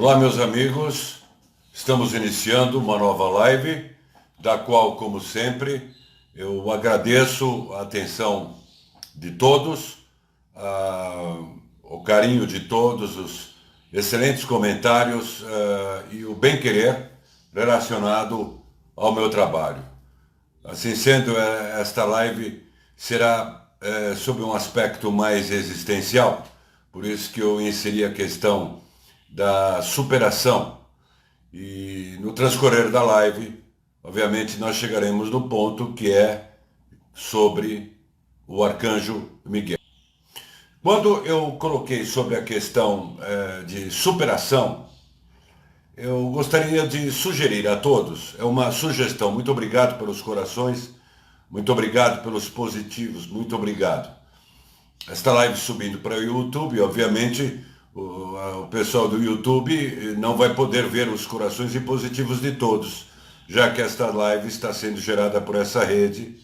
Olá, meus amigos, estamos iniciando uma nova live, da qual, como sempre, eu agradeço a atenção de todos, o carinho de todos, os excelentes comentários e o bem-querer relacionado ao meu trabalho. Assim sendo, esta live será sobre um aspecto mais existencial, por isso que eu inseri a questão da superação. E no transcorrer da live, obviamente, nós chegaremos no ponto que é sobre o arcanjo Miguel. Quando eu coloquei sobre a questão de superação, eu gostaria de sugerir a todos, é uma sugestão, muito obrigado pelos corações, muito obrigado pelos positivos, muito obrigado. Esta live subindo para o YouTube, obviamente, o pessoal do YouTube não vai poder ver os corações e positivos de todos, já que esta live está sendo gerada por essa rede,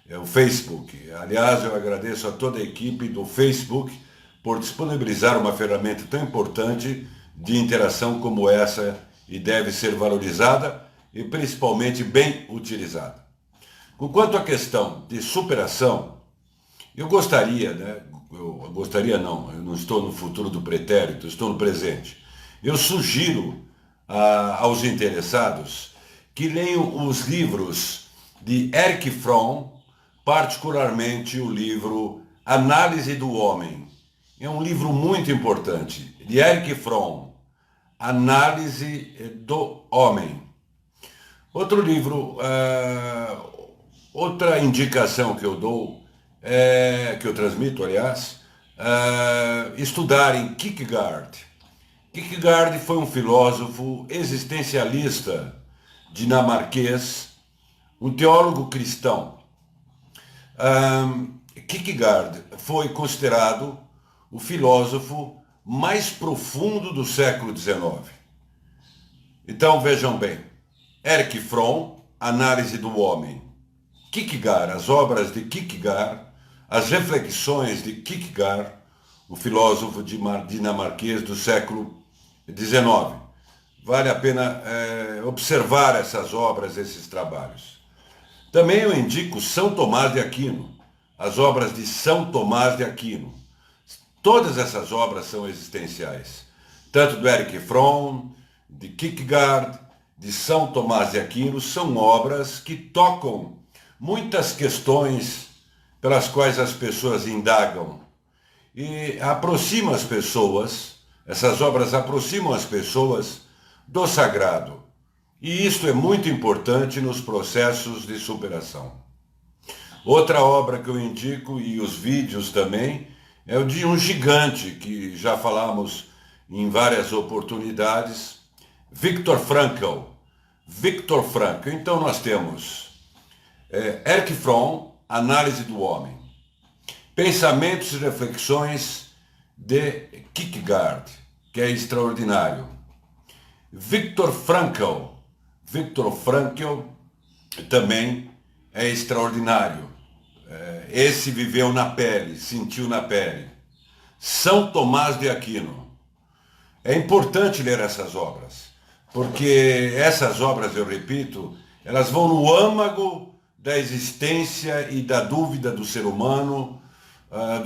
o Facebook. Aliás, eu agradeço a toda a equipe do Facebook por disponibilizar uma ferramenta tão importante de interação como essa e deve ser valorizada e principalmente bem utilizada. Quanto à questão de superação, eu gostaria, eu não estou no futuro do pretérito, estou no presente. Eu sugiro aos interessados que leiam os livros de Erich Fromm, particularmente o livro Análise do Homem. É um livro muito importante, de Erich Fromm, Análise do Homem. Outro livro, outra indicação que eu dou, que eu transmito, aliás, estudarem Kierkegaard. Kierkegaard foi um filósofo existencialista dinamarquês, um teólogo cristão. Kierkegaard foi considerado o filósofo mais profundo do século XIX. Então vejam bem, Erich Fromm, Análise do Homem. Kierkegaard, as obras de Kierkegaard, as reflexões de Kierkegaard, o filósofo dinamarquês do século XIX. Vale a pena observar essas obras, esses trabalhos. Também eu indico São Tomás de Aquino, as obras de São Tomás de Aquino. Todas essas obras são existenciais, tanto do Erich Fromm, de Kierkegaard, de São Tomás de Aquino, são obras que tocam muitas questões pelas quais as pessoas indagam e aproximam as pessoas, essas obras aproximam as pessoas do sagrado. E isto é muito importante nos processos de superação. Outra obra que eu indico, e os vídeos também, é o de um gigante, que já falamos em várias oportunidades, Viktor Frankl. Viktor Frankl. Então nós temos Erich Fromm, Análise do Homem. Pensamentos e reflexões de Kierkegaard, que é extraordinário. Viktor Frankl. Viktor Frankl também é extraordinário. Esse viveu na pele, sentiu na pele. São Tomás de Aquino. É importante ler essas obras, porque essas obras, eu repito, elas vão no âmago da existência e da dúvida do ser humano,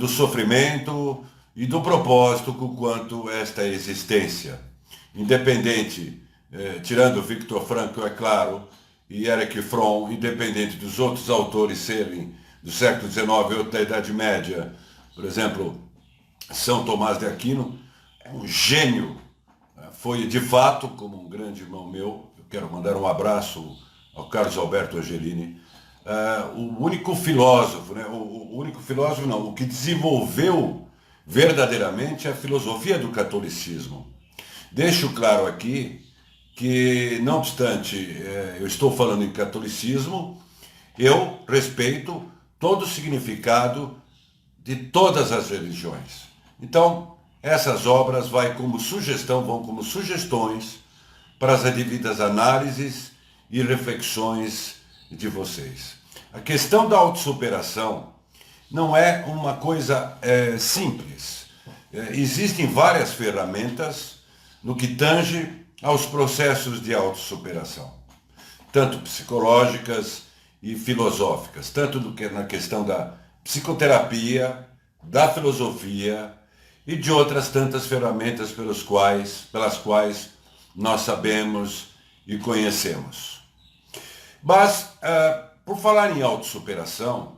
do sofrimento e do propósito com quanto esta existência. Independente, tirando Viktor Frankl, é claro, e Erich Fromm, independente dos outros autores serem do século XIX ou da Idade Média, por exemplo, São Tomás de Aquino, é um gênio. Foi, de fato, como um grande irmão meu, eu quero mandar um abraço ao Carlos Alberto Angelini, o único filósofo, o que desenvolveu verdadeiramente a filosofia do catolicismo. Deixo claro aqui que, não obstante eu estou falando em catolicismo, eu respeito todo o significado de todas as religiões. Então, essas obras vão como sugestões para as devidas análises e reflexões de vocês. A questão da autossuperação não é uma coisa simples. Existem várias ferramentas no que tange aos processos de autossuperação, tanto psicológicas e filosóficas, tanto na questão da psicoterapia, da filosofia e de outras tantas ferramentas pelas quais nós sabemos e conhecemos. Mas, por falar em autossuperação,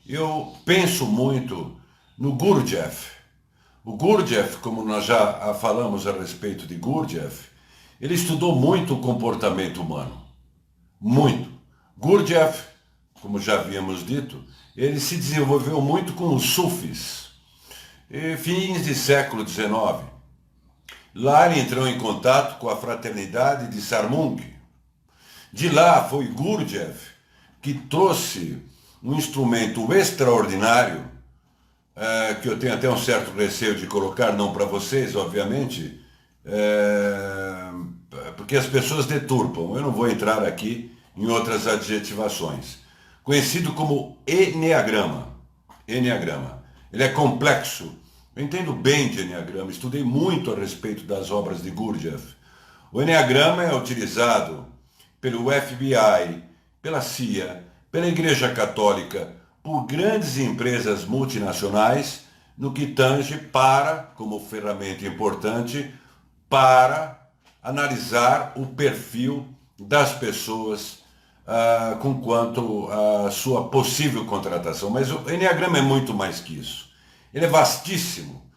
eu penso muito no Gurdjieff. O Gurdjieff, como nós já falamos a respeito de Gurdjieff, ele estudou muito o comportamento humano. Muito. Gurdjieff, como já havíamos dito, ele se desenvolveu muito com os sufis. Fins de século XIX. Lá ele entrou em contato com a fraternidade de Sarmung. De lá foi Gurdjieff que trouxe um instrumento extraordinário, que eu tenho até um certo receio de colocar, não para vocês, obviamente, porque as pessoas deturpam. Eu não vou entrar aqui em outras adjetivações. Conhecido como Enneagrama. Enneagrama. Ele é complexo. Eu entendo bem de Enneagrama, estudei muito a respeito das obras de Gurdjieff. O Enneagrama é utilizado pelo FBI, pela CIA, pela Igreja Católica, por grandes empresas multinacionais, no que tange como ferramenta importante, para analisar o perfil das pessoas com quanto à sua possível contratação. Mas o Enneagrama é muito mais que isso. Ele é vastíssimo.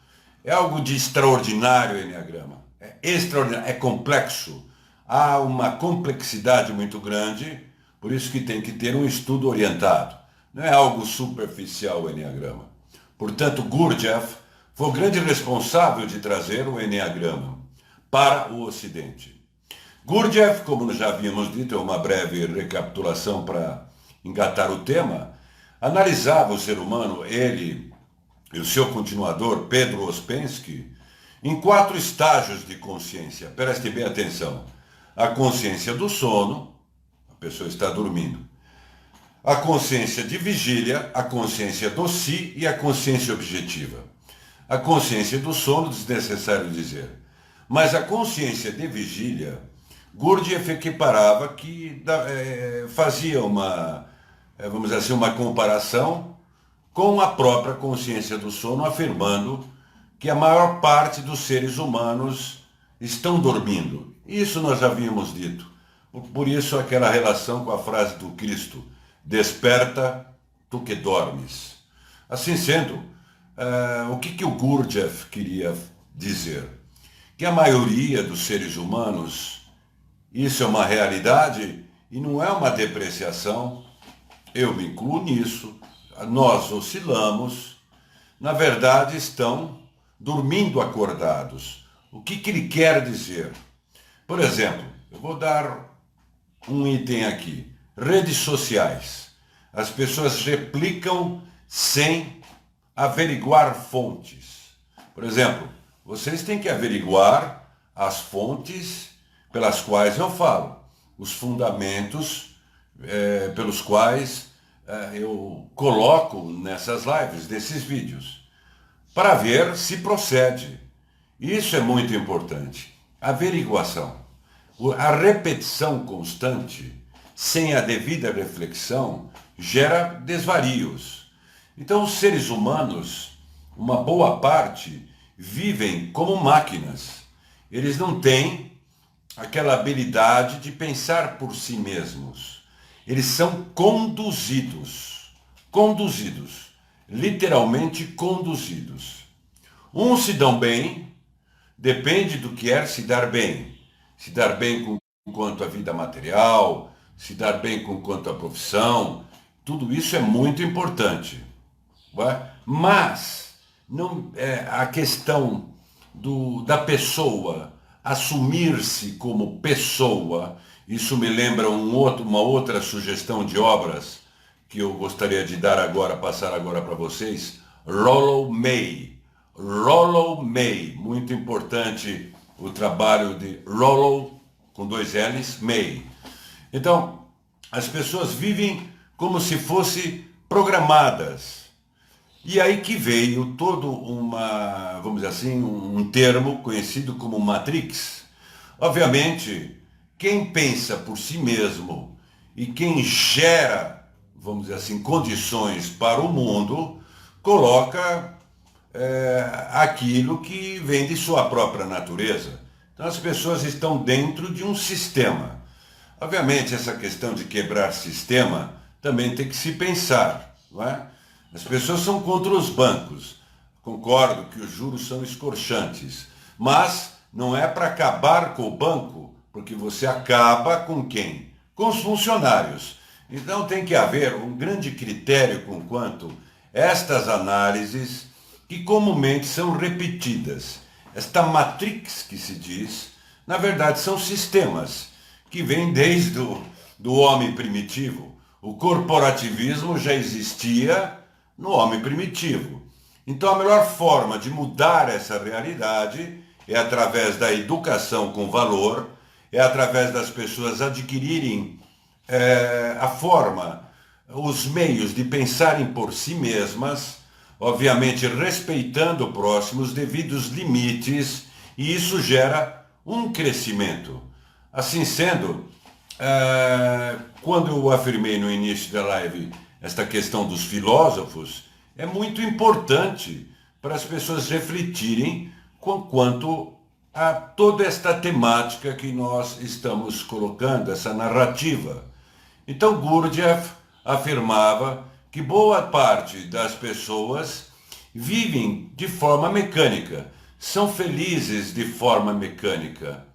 É algo de extraordinário o Enneagrama. É extraordinário, é complexo. Há uma complexidade muito grande, por isso que tem que ter um estudo orientado. Não é algo superficial o Enneagrama. Portanto, Gurdjieff foi o grande responsável de trazer o Enneagrama para o Ocidente. Gurdjieff, como já havíamos dito, é uma breve recapitulação para engatar o tema, analisava o ser humano, ele e o seu continuador, Pedro Ouspensky, em 4 estágios de consciência. Prestem bem atenção. A consciência do sono, a pessoa está dormindo. A consciência de vigília, a consciência do si e a consciência objetiva. A consciência do sono, desnecessário dizer. Mas a consciência de vigília, Gurdjieff equiparava que fazia vamos dizer assim, uma comparação com a própria consciência do sono, afirmando que a maior parte dos seres humanos estão dormindo. Isso nós já havíamos dito. Por isso aquela relação com a frase do Cristo, desperta, tu que dormes. Assim sendo, o que o Gurdjieff queria dizer? Que a maioria dos seres humanos, isso é uma realidade e não é uma depreciação, eu me incluo nisso, nós oscilamos, na verdade estão dormindo acordados. O que ele quer dizer? Por exemplo, eu vou dar um item aqui. Redes sociais. As pessoas replicam sem averiguar fontes. Por exemplo, vocês têm que averiguar as fontes pelas quais eu falo, os fundamentos pelos quais eu coloco nessas lives, nesses vídeos, para ver se procede. Isso é muito importante. Averiguação. A repetição constante, sem a devida reflexão, gera desvarios. Então, os seres humanos, uma boa parte, vivem como máquinas. Eles não têm aquela habilidade de pensar por si mesmos. Eles são conduzidos. Conduzidos. Literalmente conduzidos. Uns se dão bem, depende do que é se dar bem. Se dar bem com quanto à vida material, se dar bem com quanto à profissão, tudo isso é muito importante. Mas não, a questão da pessoa assumir-se como pessoa, isso me lembra uma outra sugestão de obras que eu gostaria de passar agora para vocês. Rollo May. Rollo May, muito importante o trabalho de Rollo, com 2 L's, May. Então, as pessoas vivem como se fossem programadas. E aí que veio todo uma, vamos dizer assim, um termo conhecido como Matrix. Obviamente, quem pensa por si mesmo e quem gera, vamos dizer assim, condições para o mundo, coloca aquilo que vem de sua própria natureza. Então as pessoas estão dentro de um sistema. Obviamente essa questão de quebrar sistema também tem que se pensar, não é? As pessoas são contra os bancos. Concordo que os juros são escorchantes, mas não é para acabar com o banco, porque você acaba com quem? Com os funcionários. Então tem que haver um grande critério com quanto estas análises que comumente são repetidas. Esta matrix que se diz, na verdade são sistemas que vêm desde do homem primitivo. O corporativismo já existia no homem primitivo. Então a melhor forma de mudar essa realidade é através da educação com valor, é através das pessoas adquirirem a forma, os meios de pensarem por si mesmas, obviamente respeitando o próximo, os devidos limites, e isso gera um crescimento. Assim sendo, quando eu afirmei no início da live esta questão dos filósofos, é muito importante para as pessoas refletirem quanto a toda esta temática que nós estamos colocando, essa narrativa. Então Gurdjieff afirmava que boa parte das pessoas vivem de forma mecânica, são felizes de forma mecânica.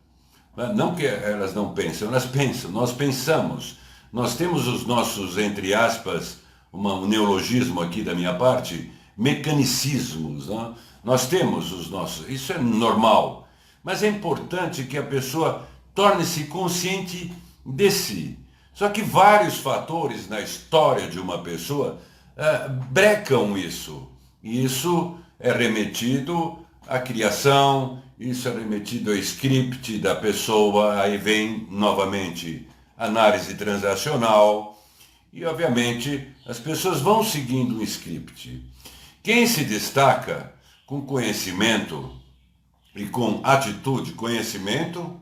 Não que elas não pensam, elas pensam, nós pensamos. Nós temos os nossos, entre aspas, um neologismo aqui da minha parte, mecanicismos. Não? Nós temos os nossos, isso é normal. Mas é importante que a pessoa torne-se consciente de si. Só que vários fatores na história de uma pessoa brecam isso. E isso é remetido à criação, isso é remetido ao script da pessoa, aí vem novamente análise transacional e, obviamente, as pessoas vão seguindo um script. Quem se destaca com conhecimento e com atitude, conhecimento,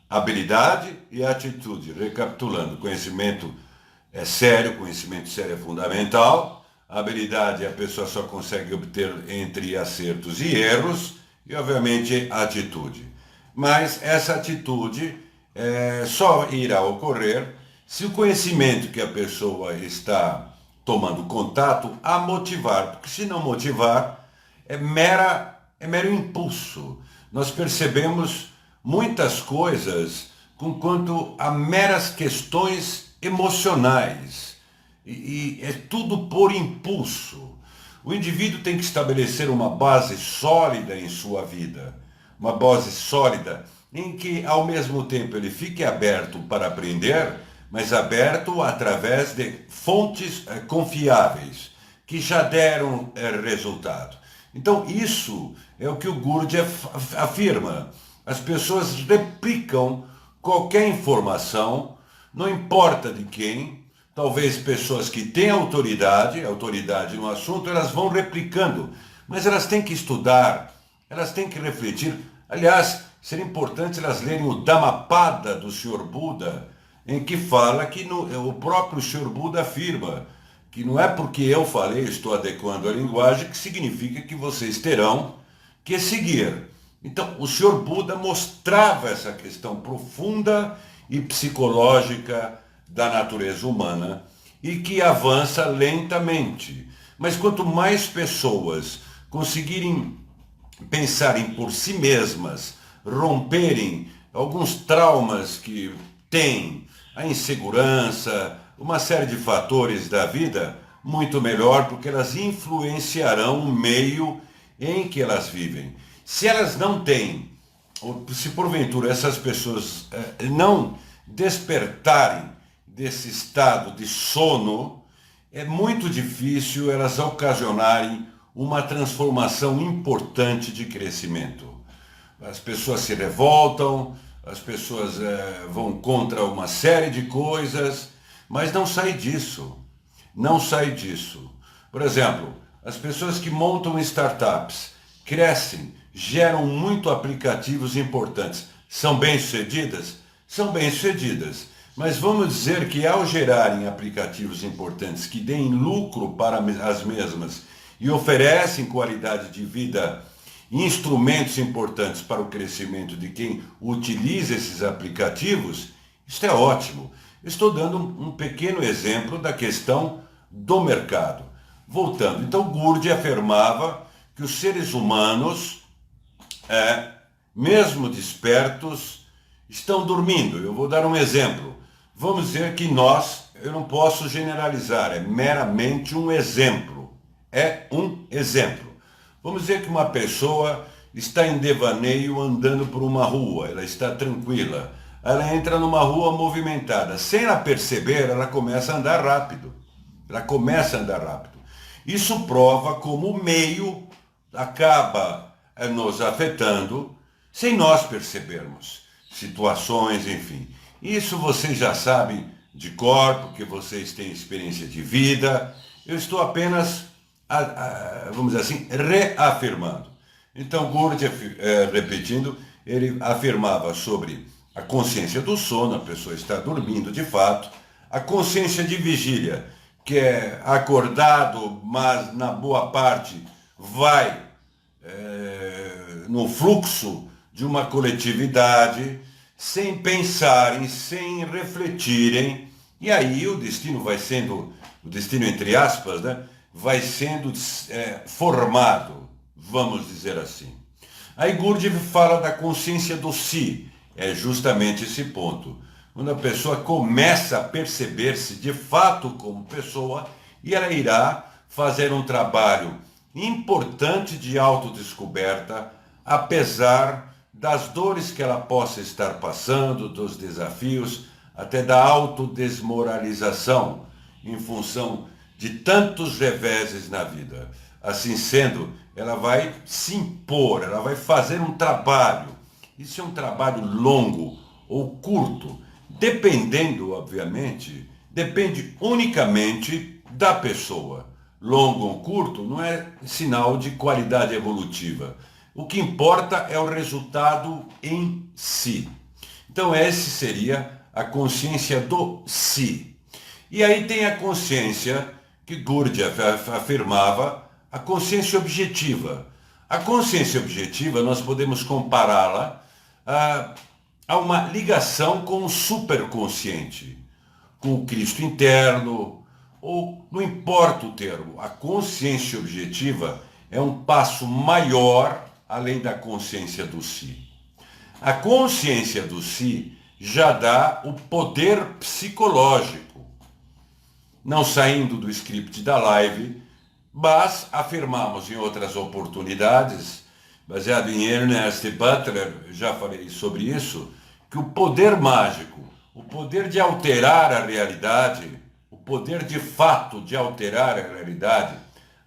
habilidade e atitude. Recapitulando, conhecimento é sério é fundamental, habilidade a pessoa só consegue obter entre acertos e erros, e obviamente a atitude. Mas essa atitude só irá ocorrer se o conhecimento que a pessoa está tomando contato a motivar, porque se não motivar, é mero impulso. Nós percebemos muitas coisas com quanto a meras questões emocionais. E é tudo por impulso. O indivíduo tem que estabelecer uma base sólida em sua vida, uma base sólida em que, ao mesmo tempo, ele fique aberto para aprender, mas aberto através de fontes confiáveis, que já deram resultado. Então, isso é o que o Gurdjieff afirma. As pessoas replicam qualquer informação, não importa de quem. Talvez pessoas que têm autoridade no assunto, elas vão replicando, mas elas têm que estudar, elas têm que refletir. Aliás, seria importante elas lerem o Dhammapada do Sr. Buda, em que fala que o próprio Sr. Buda afirma que não é porque eu falei, estou adequando a linguagem, que significa que vocês terão que seguir. Então, o Sr. Buda mostrava essa questão profunda e psicológica da natureza humana e que avança lentamente. Mas quanto mais pessoas conseguirem pensarem por si mesmas, romperem alguns traumas que têm, a insegurança, uma série de fatores da vida, muito melhor, porque elas influenciarão o meio em que elas vivem. Se elas não têm, ou se porventura essas pessoas não despertarem desse estado de sono, é muito difícil elas ocasionarem uma transformação importante de crescimento. As pessoas se revoltam, as pessoas vão contra uma série de coisas, mas não sai disso. Não sai disso. Por exemplo, as pessoas que montam startups, crescem, geram muito aplicativos importantes. São bem-sucedidas? São bem-sucedidas. Mas vamos dizer que ao gerarem aplicativos importantes que deem lucro para as mesmas e oferecem qualidade de vida e instrumentos importantes para o crescimento de quem utiliza esses aplicativos, isto é ótimo. Estou dando um pequeno exemplo da questão do mercado. Voltando, então Gurdjieff afirmava que os seres humanos, mesmo despertos, estão dormindo. Eu vou dar um exemplo. Vamos dizer que eu não posso generalizar, é meramente um exemplo. É um exemplo. Vamos dizer que uma pessoa está em devaneio andando por uma rua, ela está tranquila. Ela entra numa rua movimentada. Sem ela perceber, ela começa a andar rápido. Isso prova como o meio acaba nos afetando sem nós percebermos. Situações, enfim. Isso vocês já sabem de cor, porque vocês têm experiência de vida. Eu estou apenas, vamos dizer assim, reafirmando. Então, Gurdjieff, repetindo, ele afirmava sobre a consciência do sono, a pessoa está dormindo de fato, a consciência de vigília, que é acordado, mas na boa parte vai no fluxo de uma coletividade, sem pensarem, sem refletirem, e aí o destino vai sendo, o destino entre aspas, né, vai sendo formado, vamos dizer assim. Aí Gurdjieff fala da consciência do si, é justamente esse ponto. Quando a pessoa começa a perceber-se de fato como pessoa, e ela irá fazer um trabalho importante de autodescoberta, apesar das dores que ela possa estar passando, dos desafios, até da autodesmoralização, em função de tantos reveses na vida. Assim sendo, ela vai se impor, ela vai fazer um trabalho. Isso é um trabalho longo ou curto, dependendo, obviamente, depende unicamente da pessoa. Longo ou curto não é sinal de qualidade evolutiva. O que importa é o resultado em si. Então, essa seria a consciência do si. E aí tem a consciência que Gurdjieff afirmava, a consciência objetiva. A consciência objetiva, nós podemos compará-la a uma ligação com o superconsciente, com o Cristo interno, ou não importa o termo, a consciência objetiva é um passo maior além da consciência do si. A consciência do si já dá o poder psicológico, não saindo do script da live, mas afirmamos em outras oportunidades, baseado em Ernest Butler, já falei sobre isso, que o poder mágico, o poder de alterar a realidade, o poder de fato de alterar a realidade,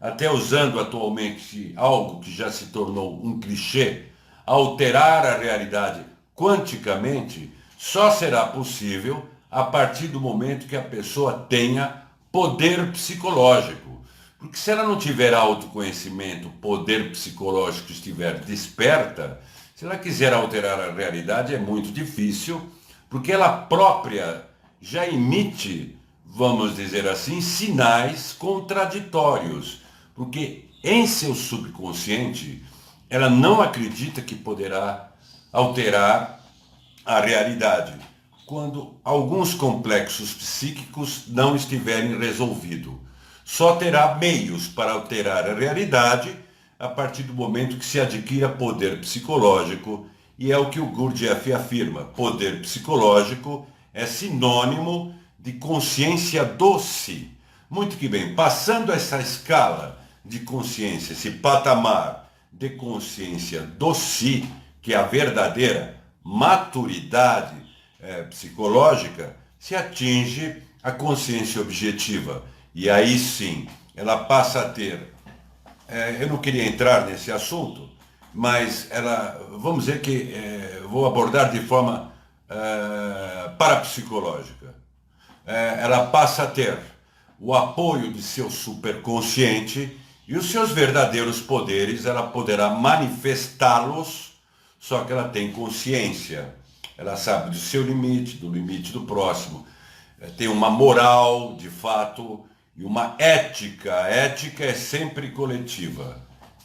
até usando atualmente algo que já se tornou um clichê, alterar a realidade quanticamente, só será possível a partir do momento que a pessoa tenha poder psicológico. Porque se ela não tiver autoconhecimento, poder psicológico estiver desperta, se ela quiser alterar a realidade é muito difícil, porque ela própria já emite, vamos dizer assim, sinais contraditórios. Porque em seu subconsciente, ela não acredita que poderá alterar a realidade, quando alguns complexos psíquicos não estiverem resolvidos. Só terá meios para alterar a realidade a partir do momento que se adquira poder psicológico, e é o que o Gurdjieff afirma. Poder psicológico é sinônimo de consciência do si. Muito que bem, passando essa escala de consciência, esse patamar de consciência do si, que é a verdadeira maturidade psicológica, se atinge a consciência objetiva. E aí sim, ela passa a ter, eu não queria entrar nesse assunto, mas vamos dizer que vou abordar de forma parapsicológica. Ela passa a ter o apoio de seu superconsciente E os seus verdadeiros poderes, ela poderá manifestá-los, só que ela tem consciência. Ela sabe do seu limite, do limite do próximo. Tem uma moral, de fato, e uma ética. A ética é sempre coletiva.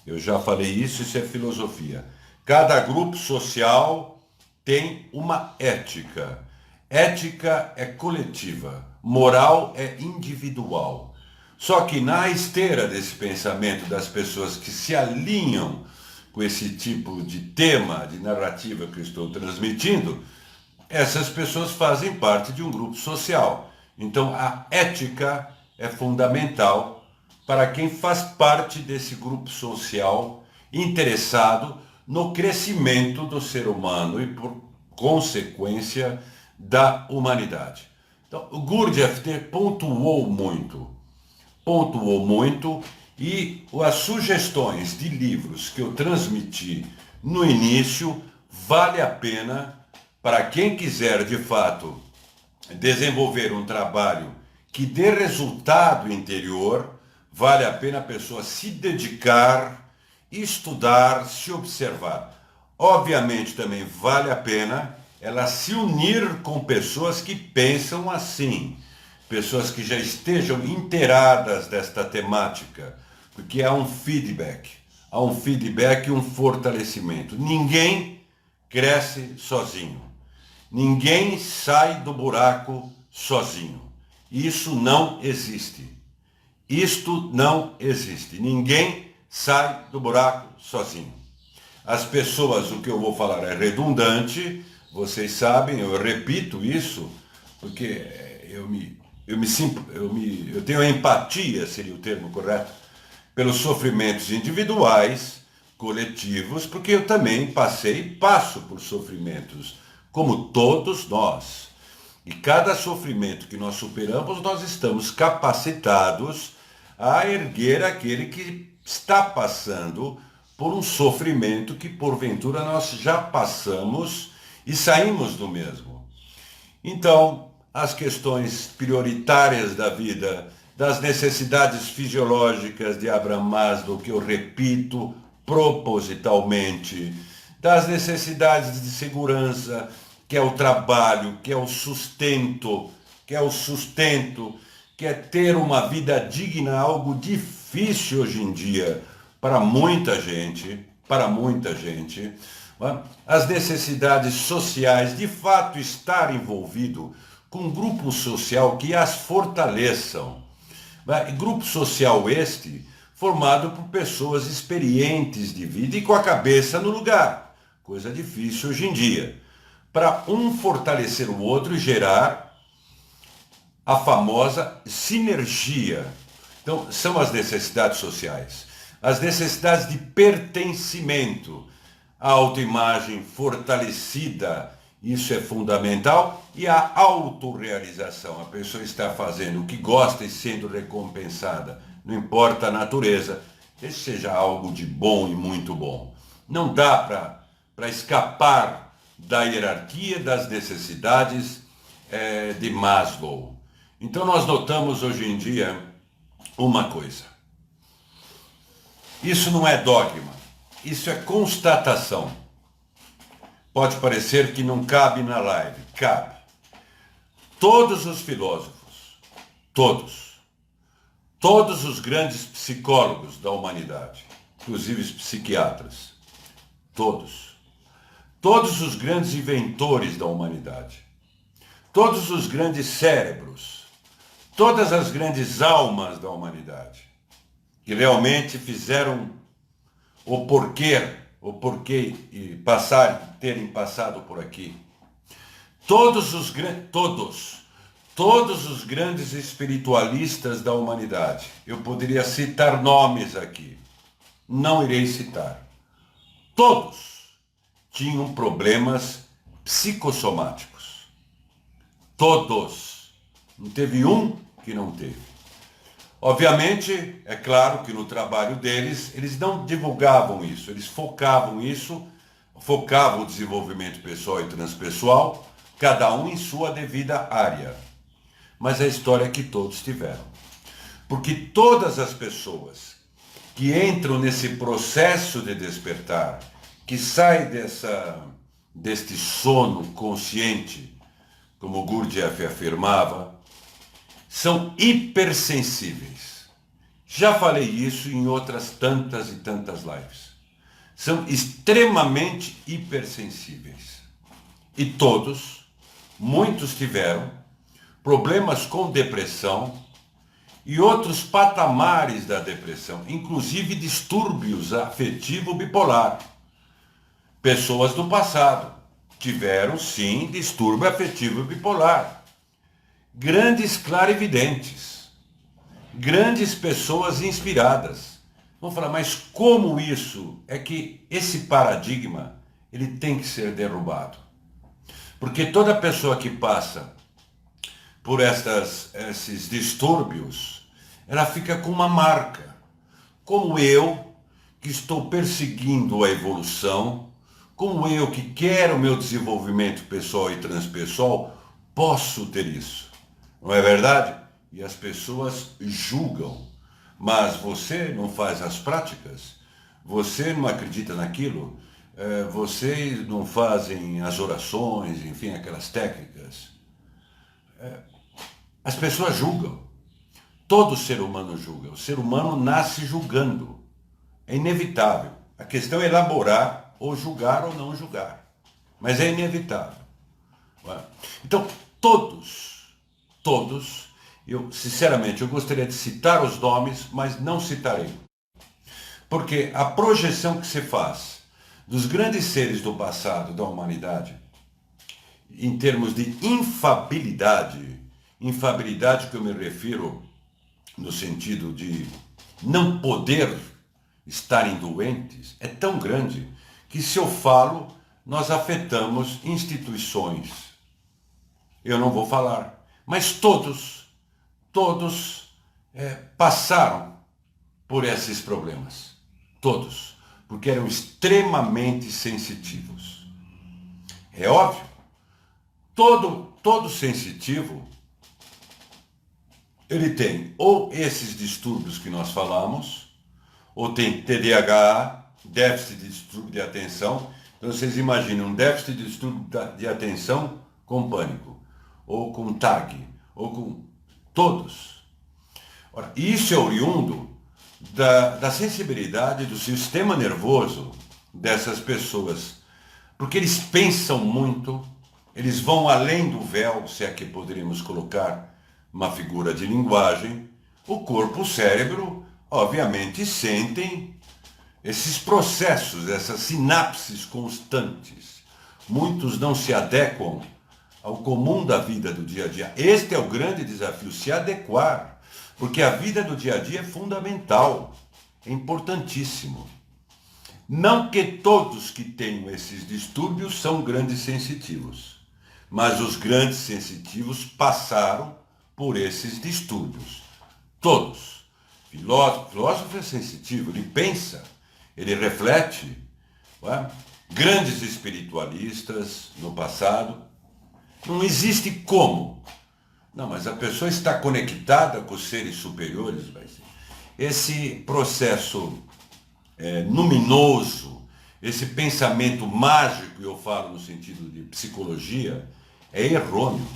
Eu já falei isso, isso é filosofia. Cada grupo social tem uma ética. Ética é coletiva, moral é individual. Só que na esteira desse pensamento das pessoas que se alinham com esse tipo de tema, de narrativa que eu estou transmitindo, essas pessoas fazem parte de um grupo social. Então a ética é fundamental para quem faz parte desse grupo social interessado no crescimento do ser humano e, por consequência, da humanidade. Então, o Gurdjieff pontuou muito, e as sugestões de livros que eu transmiti no início vale a pena para quem quiser, de fato, desenvolver um trabalho que dê resultado interior. Vale a pena a pessoa se dedicar, estudar, se observar. Obviamente também vale a pena ela se unir com pessoas que pensam assim, pessoas que já estejam inteiradas desta temática, porque há um feedback e um fortalecimento. Ninguém cresce sozinho. Ninguém sai do buraco sozinho. Isso não existe. Isto não existe. Ninguém sai do buraco sozinho. As pessoas, o que eu vou falar é redundante, vocês sabem, eu repito isso, porque eu tenho empatia, seria o termo correto, pelos sofrimentos individuais, coletivos, porque eu também passei e passo por sofrimentos, como todos nós. E cada sofrimento que nós superamos, nós estamos capacitados a erguer aquele que está passando por um sofrimento que porventura nós já passamos e saímos do mesmo. Então, as questões prioritárias da vida, das necessidades fisiológicas de Abraham Maslow, que eu repito propositalmente, das necessidades de segurança, que é o trabalho, que é o sustento, que é ter uma vida digna, algo difícil hoje em dia para muita gente, as necessidades sociais, de fato estar envolvido com um grupo social que as fortaleçam. Grupo social este formado por pessoas experientes de vida e com a cabeça no lugar, coisa difícil hoje em dia. Para um fortalecer o outro e gerar a famosa sinergia. Então, são as necessidades sociais. As necessidades de pertencimento, a autoimagem fortalecida, isso é fundamental, e a autorrealização. A pessoa está fazendo o que gosta e sendo recompensada, não importa a natureza, que seja algo de bom e muito bom. Não dá para escapar da hierarquia das necessidades de Maslow. Então nós notamos hoje em dia uma coisa. Isso não é dogma, isso é constatação. Pode parecer que não cabe na live, cabe. Todos os filósofos, todos os grandes psicólogos da humanidade, inclusive os psiquiatras, todos os grandes inventores da humanidade, todos os grandes cérebros, todas as grandes almas da humanidade, que realmente fizeram o porquê e terem passado por aqui. Todos os grandes espiritualistas da humanidade. Eu poderia citar nomes aqui. Não irei citar. Todos tinham problemas psicossomáticos. Todos. Não teve um que não teve. Obviamente, é claro que no trabalho deles, eles não divulgavam isso, eles focavam o desenvolvimento pessoal e transpessoal, cada um em sua devida área. Mas a história é que todos tiveram. Porque todas as pessoas que entram nesse processo de despertar, que sai deste sono consciente, como Gurdjieff afirmava, são hipersensíveis. Já falei isso em outras tantas e tantas lives. São extremamente hipersensíveis. E todos, muitos tiveram problemas com depressão e outros patamares da depressão, inclusive distúrbios afetivo bipolar. Pessoas do passado tiveram, sim, distúrbio afetivo bipolar. Grandes clarividentes, grandes pessoas inspiradas. Vamos falar, mas como isso é que esse paradigma ele tem que ser derrubado? Porque toda pessoa que passa por esses distúrbios, ela fica com uma marca. Como eu, que estou perseguindo a evolução, como eu que quero o meu desenvolvimento pessoal e transpessoal, posso ter isso. Não é verdade? E as pessoas julgam. Mas você não faz as práticas? Você não acredita naquilo? Vocês não fazem as orações, enfim, aquelas técnicas? As pessoas julgam. Todo ser humano julga. O ser humano nasce julgando. É inevitável. A questão é elaborar ou julgar ou não julgar. Mas é inevitável. Então, todos, sinceramente, eu gostaria de citar os nomes, mas não citarei. Porque a projeção que se faz dos grandes seres do passado da humanidade, em termos de infabilidade que eu me refiro no sentido de não poder estarem doentes, é tão grande que se eu falo, nós afetamos instituições. Eu não vou falar, mas todos passaram por esses problemas. Todos, porque eram extremamente sensitivos. É óbvio, todo sensitivo, ele tem ou esses distúrbios que nós falamos, ou tem TDAH, déficit de distúrbio de atenção. Então vocês imaginam um déficit de distúrbio de atenção com pânico, ou com TAG, ou com todos. Ora, isso é oriundo da sensibilidade do sistema nervoso dessas pessoas, porque eles pensam muito, eles vão além do véu, se é que poderíamos colocar uma figura de linguagem. O corpo, o cérebro, obviamente sentem esses processos, essas sinapses constantes. Muitos não se adequam ao comum da vida do dia a dia. Este é o grande desafio, se adequar, porque a vida do dia a dia é fundamental, é importantíssimo. Não que todos que tenham esses distúrbios são grandes sensitivos, mas os grandes sensitivos passaram por esses distúrbios. Todos. Filósofo é sensitivo, ele pensa, ele reflete. Não é? Grandes espiritualistas no passado. Não existe como. Não, mas a pessoa está conectada com os seres superiores. Esse processo luminoso, esse pensamento mágico, eu falo no sentido de psicologia, é errôneo.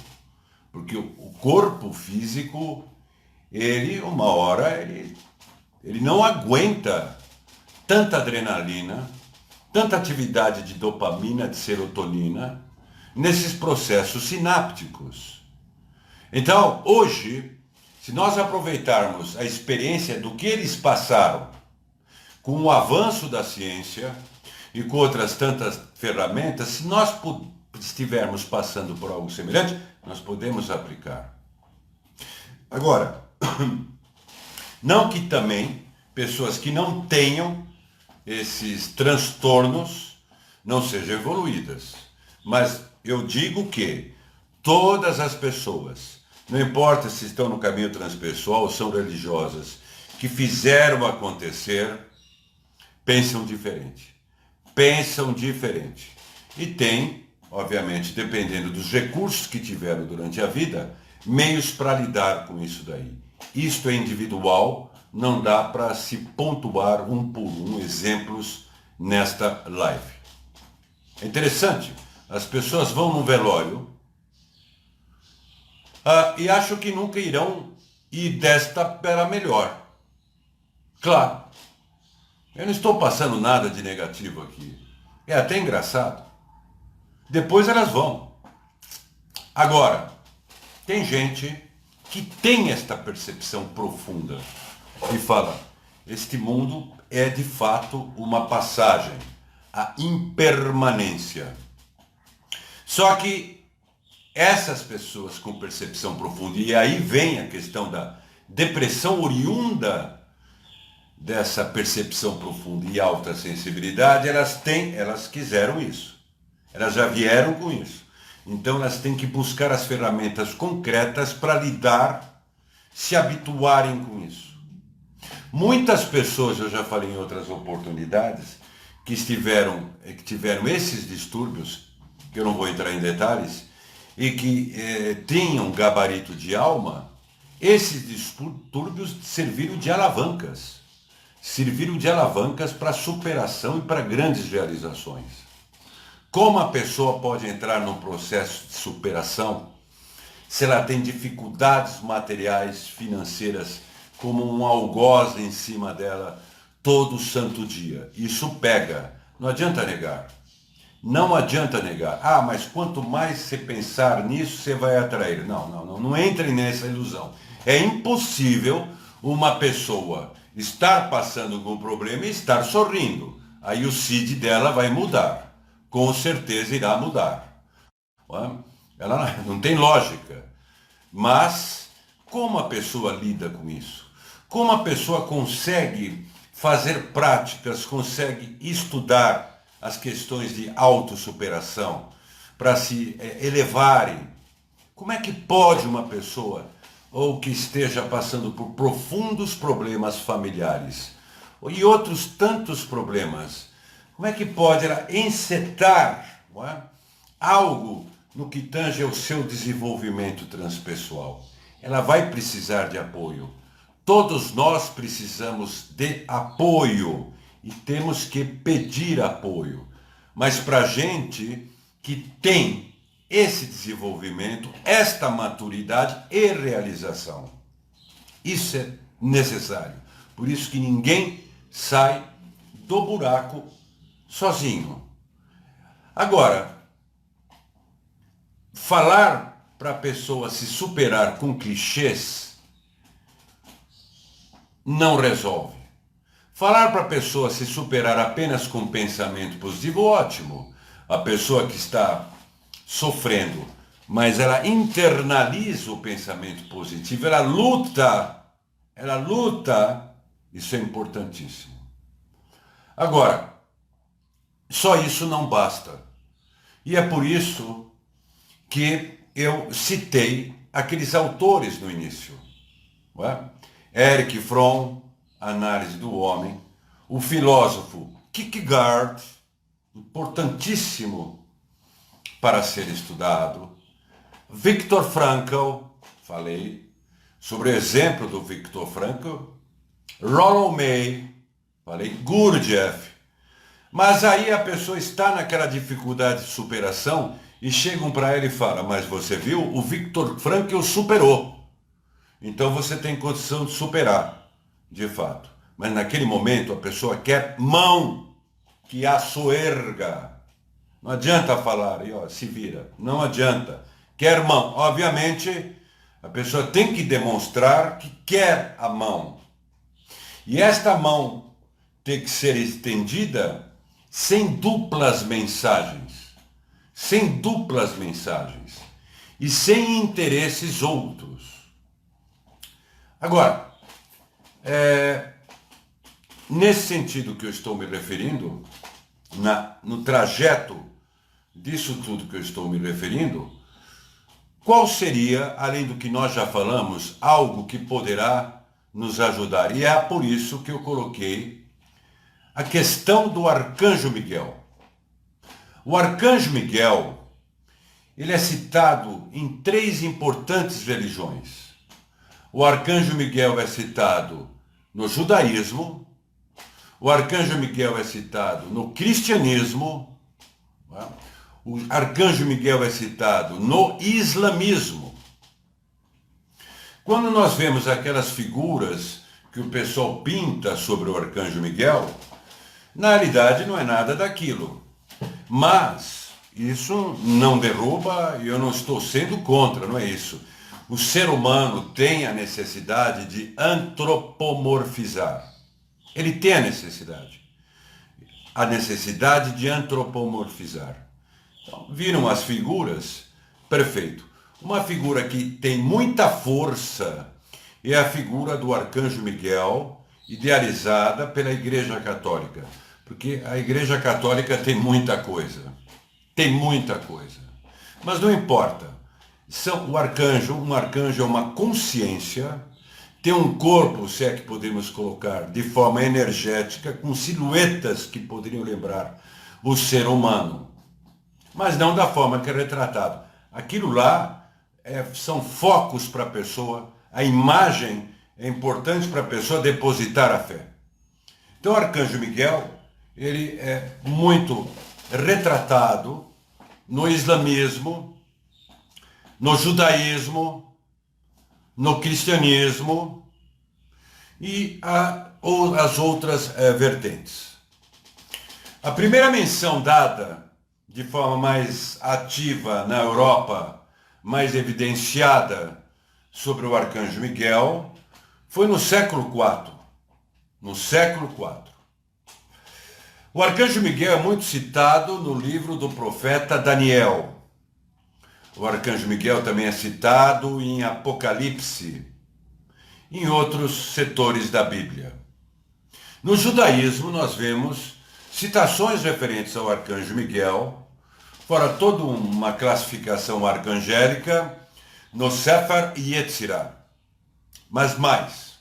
Porque o corpo físico, uma hora, ele não aguenta tanta adrenalina, tanta atividade de dopamina, de serotonina, nesses processos sinápticos. Então, hoje, se nós aproveitarmos a experiência do que eles passaram, com o avanço da ciência e com outras tantas ferramentas, se nós estivermos passando por algo semelhante, nós podemos aplicar. Agora, não que também pessoas que não tenham esses transtornos não sejam evoluídas, mas eu digo que todas as pessoas, não importa se estão no caminho transpessoal ou são religiosas, que fizeram acontecer, pensam diferente. E tem, obviamente, dependendo dos recursos que tiveram durante a vida, meios para lidar com isso daí. Isto é individual, não dá para se pontuar um por um exemplos nesta live. É interessante, as pessoas vão no velório e acham que nunca irão ir desta para melhor. Claro, eu não estou passando nada de negativo aqui. É até engraçado. Depois elas vão. Agora, tem gente que tem esta percepção profunda e fala, este mundo é de fato uma passagem, a impermanência. Só que essas pessoas com percepção profunda, e aí vem a questão da depressão oriunda dessa percepção profunda e alta sensibilidade, elas quiseram isso. Elas já vieram com isso. Então elas têm que buscar as ferramentas concretas para lidar, se habituarem com isso. Muitas pessoas, eu já falei em outras oportunidades, que tiveram esses distúrbios, que eu não vou entrar em detalhes, e que tinham gabarito de alma, esses distúrbios serviram de alavancas para superação e para grandes realizações. Como a pessoa pode entrar num processo de superação se ela tem dificuldades materiais, financeiras, como um algoz em cima dela todo santo dia? Isso pega. Não adianta negar. Não adianta negar. Ah, mas quanto mais você pensar nisso, você vai atrair. Não entre nessa ilusão. É impossível uma pessoa estar passando com um problema e estar sorrindo. Aí o CID dela vai mudar. Com certeza irá mudar. Ela não tem lógica. Mas como a pessoa lida com isso? Como a pessoa consegue fazer práticas, consegue estudar as questões de autossuperação para se elevarem? Como é que pode uma pessoa, ou que esteja passando por profundos problemas familiares e outros tantos problemas, como é que pode ela encetar algo no que tange ao seu desenvolvimento transpessoal? Ela vai precisar de apoio. Todos nós precisamos de apoio e temos que pedir apoio. Mas para gente que tem esse desenvolvimento, esta maturidade e realização, isso é necessário. Por isso que ninguém sai do buraco sozinho. Agora, falar para a pessoa se superar com clichês não resolve. Falar para a pessoa se superar apenas com pensamento positivo, ótimo. A pessoa que está sofrendo, mas ela internaliza o pensamento positivo, ela luta, isso é importantíssimo. Agora, só isso não basta. E é por isso que eu citei aqueles autores no início. Não é? Erich Fromm, Análise do Homem, o filósofo Kierkegaard, importantíssimo para ser estudado, Viktor Frankl, falei sobre o exemplo do Viktor Frankl, Rollo May, falei, Gurdjieff. Mas aí a pessoa está naquela dificuldade de superação e chegam para ela e falam, mas você viu, o Viktor Frankl superou. Então você tem condição de superar, de fato. Mas naquele momento a pessoa quer mão que a soerga. Não adianta falar, e ó, se vira. Não adianta. Quer mão. Obviamente, a pessoa tem que demonstrar que quer a mão. E esta mão tem que ser estendida sem duplas mensagens. Sem duplas mensagens. E sem interesses outros. Agora, nesse sentido que eu estou me referindo, no trajeto disso tudo que eu estou me referindo, qual seria, além do que nós já falamos, algo que poderá nos ajudar? E é por isso que eu coloquei a questão do Arcanjo Miguel. O Arcanjo Miguel, ele é citado em 3 importantes religiões. O Arcanjo Miguel é citado no judaísmo, o arcanjo Miguel é citado no cristianismo, o arcanjo Miguel é citado no islamismo. Quando nós vemos aquelas figuras que o pessoal pinta sobre o arcanjo Miguel, na realidade não é nada daquilo. Mas isso não derruba, e eu não estou sendo contra, não é isso. O ser humano tem a necessidade de antropomorfizar. Ele tem a necessidade de antropomorfizar. Então, viram as figuras? Perfeito. Uma figura que tem muita força é a figura do arcanjo Miguel, idealizada pela Igreja Católica. Porque a Igreja Católica tem muita coisa. Tem muita coisa. Mas não importa. Um arcanjo é uma consciência, tem um corpo, se é que podemos colocar, de forma energética, com silhuetas que poderiam lembrar o ser humano. Mas não da forma que é retratado. Aquilo lá são focos para a pessoa, a imagem é importante para a pessoa depositar a fé. Então o arcanjo Miguel, ele é muito retratado no islamismo, no judaísmo, no cristianismo e as outras vertentes. A primeira menção dada de forma mais ativa na Europa, mais evidenciada sobre o arcanjo Miguel, foi no século IV. No século IV. O arcanjo Miguel é muito citado no livro do profeta Daniel. O arcanjo Miguel também é citado em Apocalipse, em outros setores da Bíblia. No judaísmo nós vemos citações referentes ao arcanjo Miguel, fora toda uma classificação arcangélica no Sefer Yetzirah. Mas mais,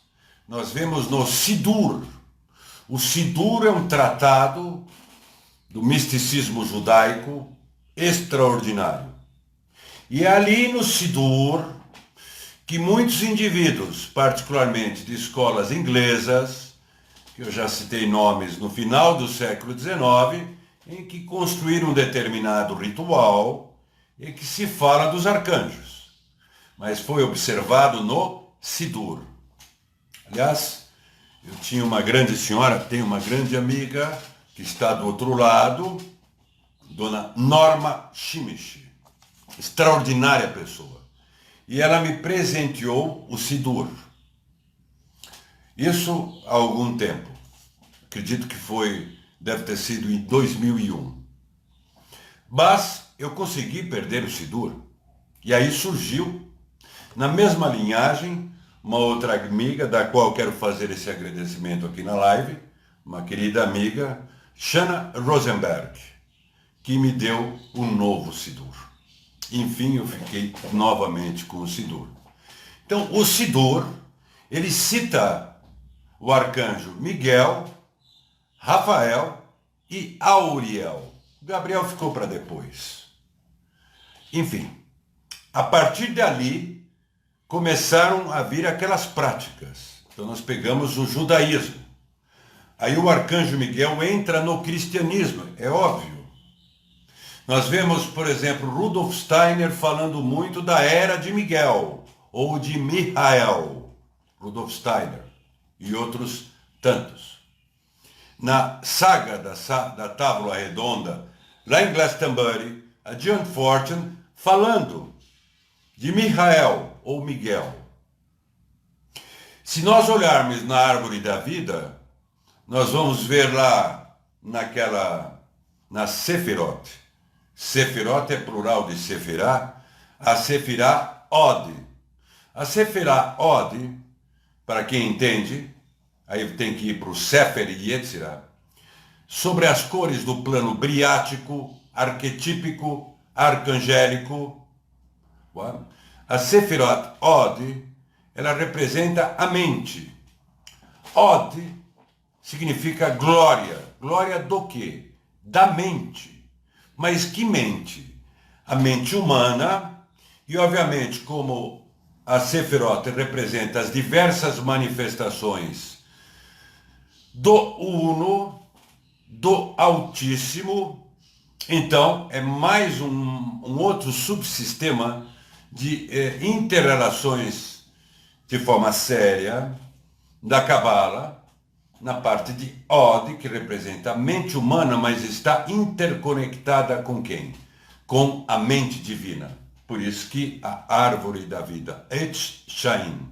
nós vemos no Sidur. O Sidur é um tratado do misticismo judaico extraordinário. E é ali no Sidur que muitos indivíduos, particularmente de escolas inglesas, que eu já citei nomes no final do século XIX, em que construíram um determinado ritual em que se fala dos arcanjos. Mas foi observado no Sidur. Aliás, eu tinha uma grande senhora, tenho uma grande amiga, que está do outro lado, Dona Norma Schimisch. Extraordinária pessoa. E ela me presenteou o Sidur. Isso há algum tempo. Acredito que deve ter sido em 2001. Mas eu consegui perder o Sidur. E aí surgiu, na mesma linhagem, uma outra amiga, da qual quero fazer esse agradecimento aqui na live, uma querida amiga, Shana Rosenberg, que me deu um novo Sidur. Enfim, eu fiquei novamente com o Sidur. Então, o Sidur, ele cita o arcanjo Miguel, Rafael e Auriel. Gabriel ficou para depois. Enfim, a partir dali, começaram a vir aquelas práticas. Então, nós pegamos o judaísmo. Aí o arcanjo Miguel entra no cristianismo, é óbvio. Nós vemos, por exemplo, Rudolf Steiner falando muito da era de Miguel, ou de Mihael, Rudolf Steiner, e outros tantos. Na saga da Tábua Redonda, lá em Glastonbury, a John Fortune falando de Mihael, ou Miguel. Se nós olharmos na árvore da vida, nós vamos ver lá na Sefirot. Sefirot é plural de Sefirá, a Sefirá Od. A Sefirá Od, para quem entende, aí tem que ir para o Sefer Yetzirah, sobre as cores do plano briático, arquetípico, arcangélico. A Sefirot Od, ela representa a mente. Od significa glória. Glória do quê? Da mente. Mas que mente? A mente humana, e obviamente como a Sefirot representa as diversas manifestações do Uno, do Altíssimo. Então, é mais um outro subsistema de inter-relações de forma séria da Cabala, na parte de Od, que representa a mente humana, mas está interconectada com quem? Com a mente divina. Por isso que a árvore da vida, Etz Chaim,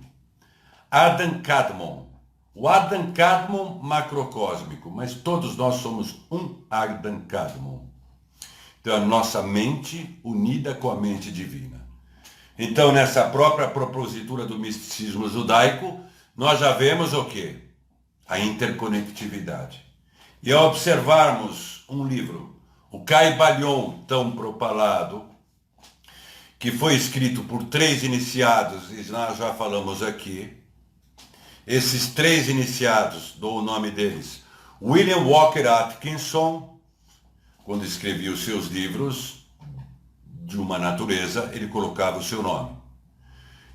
Adam Kadmon, o Adam Kadmon macrocósmico, mas todos nós somos um Adam Kadmon. Então, a nossa mente unida com a mente divina. Então, nessa própria propositura do misticismo judaico, nós já vemos o quê? A interconectividade. E ao observarmos um livro, o Caibalion, tão propalado, que foi escrito por 3 iniciados, e nós já falamos aqui, esses 3 iniciados, dou o nome deles, William Walker Atkinson, quando escrevia os seus livros de uma natureza, ele colocava o seu nome.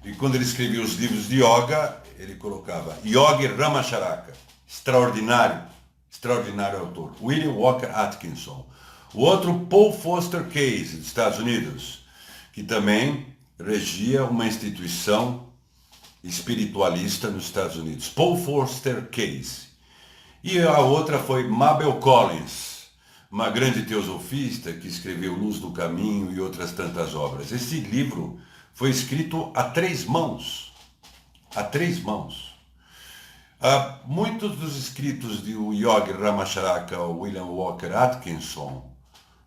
E quando ele escrevia os livros de yoga, ele colocava Yogi Ramacharaka, extraordinário autor, William Walker Atkinson. O outro, Paul Foster Case, dos Estados Unidos, que também regia uma instituição espiritualista nos Estados Unidos, Paul Foster Case. E a outra foi Mabel Collins, uma grande teosofista que escreveu Luz do Caminho e outras tantas obras. Esse livro foi escrito a 3 mãos. A 3 mãos. Muitos dos escritos de Yogi Ramacharaka ou William Walker Atkinson,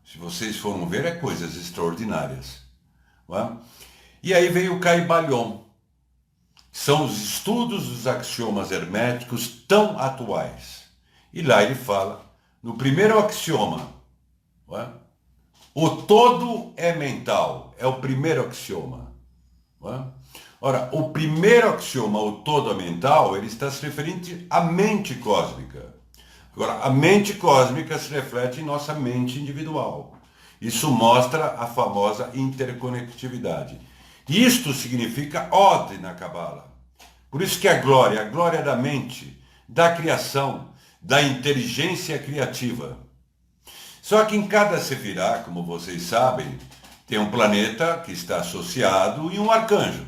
se vocês foram ver, é coisas extraordinárias. Não é? E aí veio o Caibalion. São os estudos dos axiomas herméticos tão atuais. E lá ele fala, no primeiro axioma, não é? O todo é mental, é o primeiro axioma. Não é? Ora, o primeiro axioma, o todo é mental, ele está se referindo à mente cósmica. Agora, a mente cósmica se reflete em nossa mente individual. Isso mostra a famosa interconectividade. Isto significa Od na Cabala. Por isso que a glória da mente, da criação, da inteligência criativa. Só que em cada sefirá, como vocês sabem, tem um planeta que está associado e um arcanjo.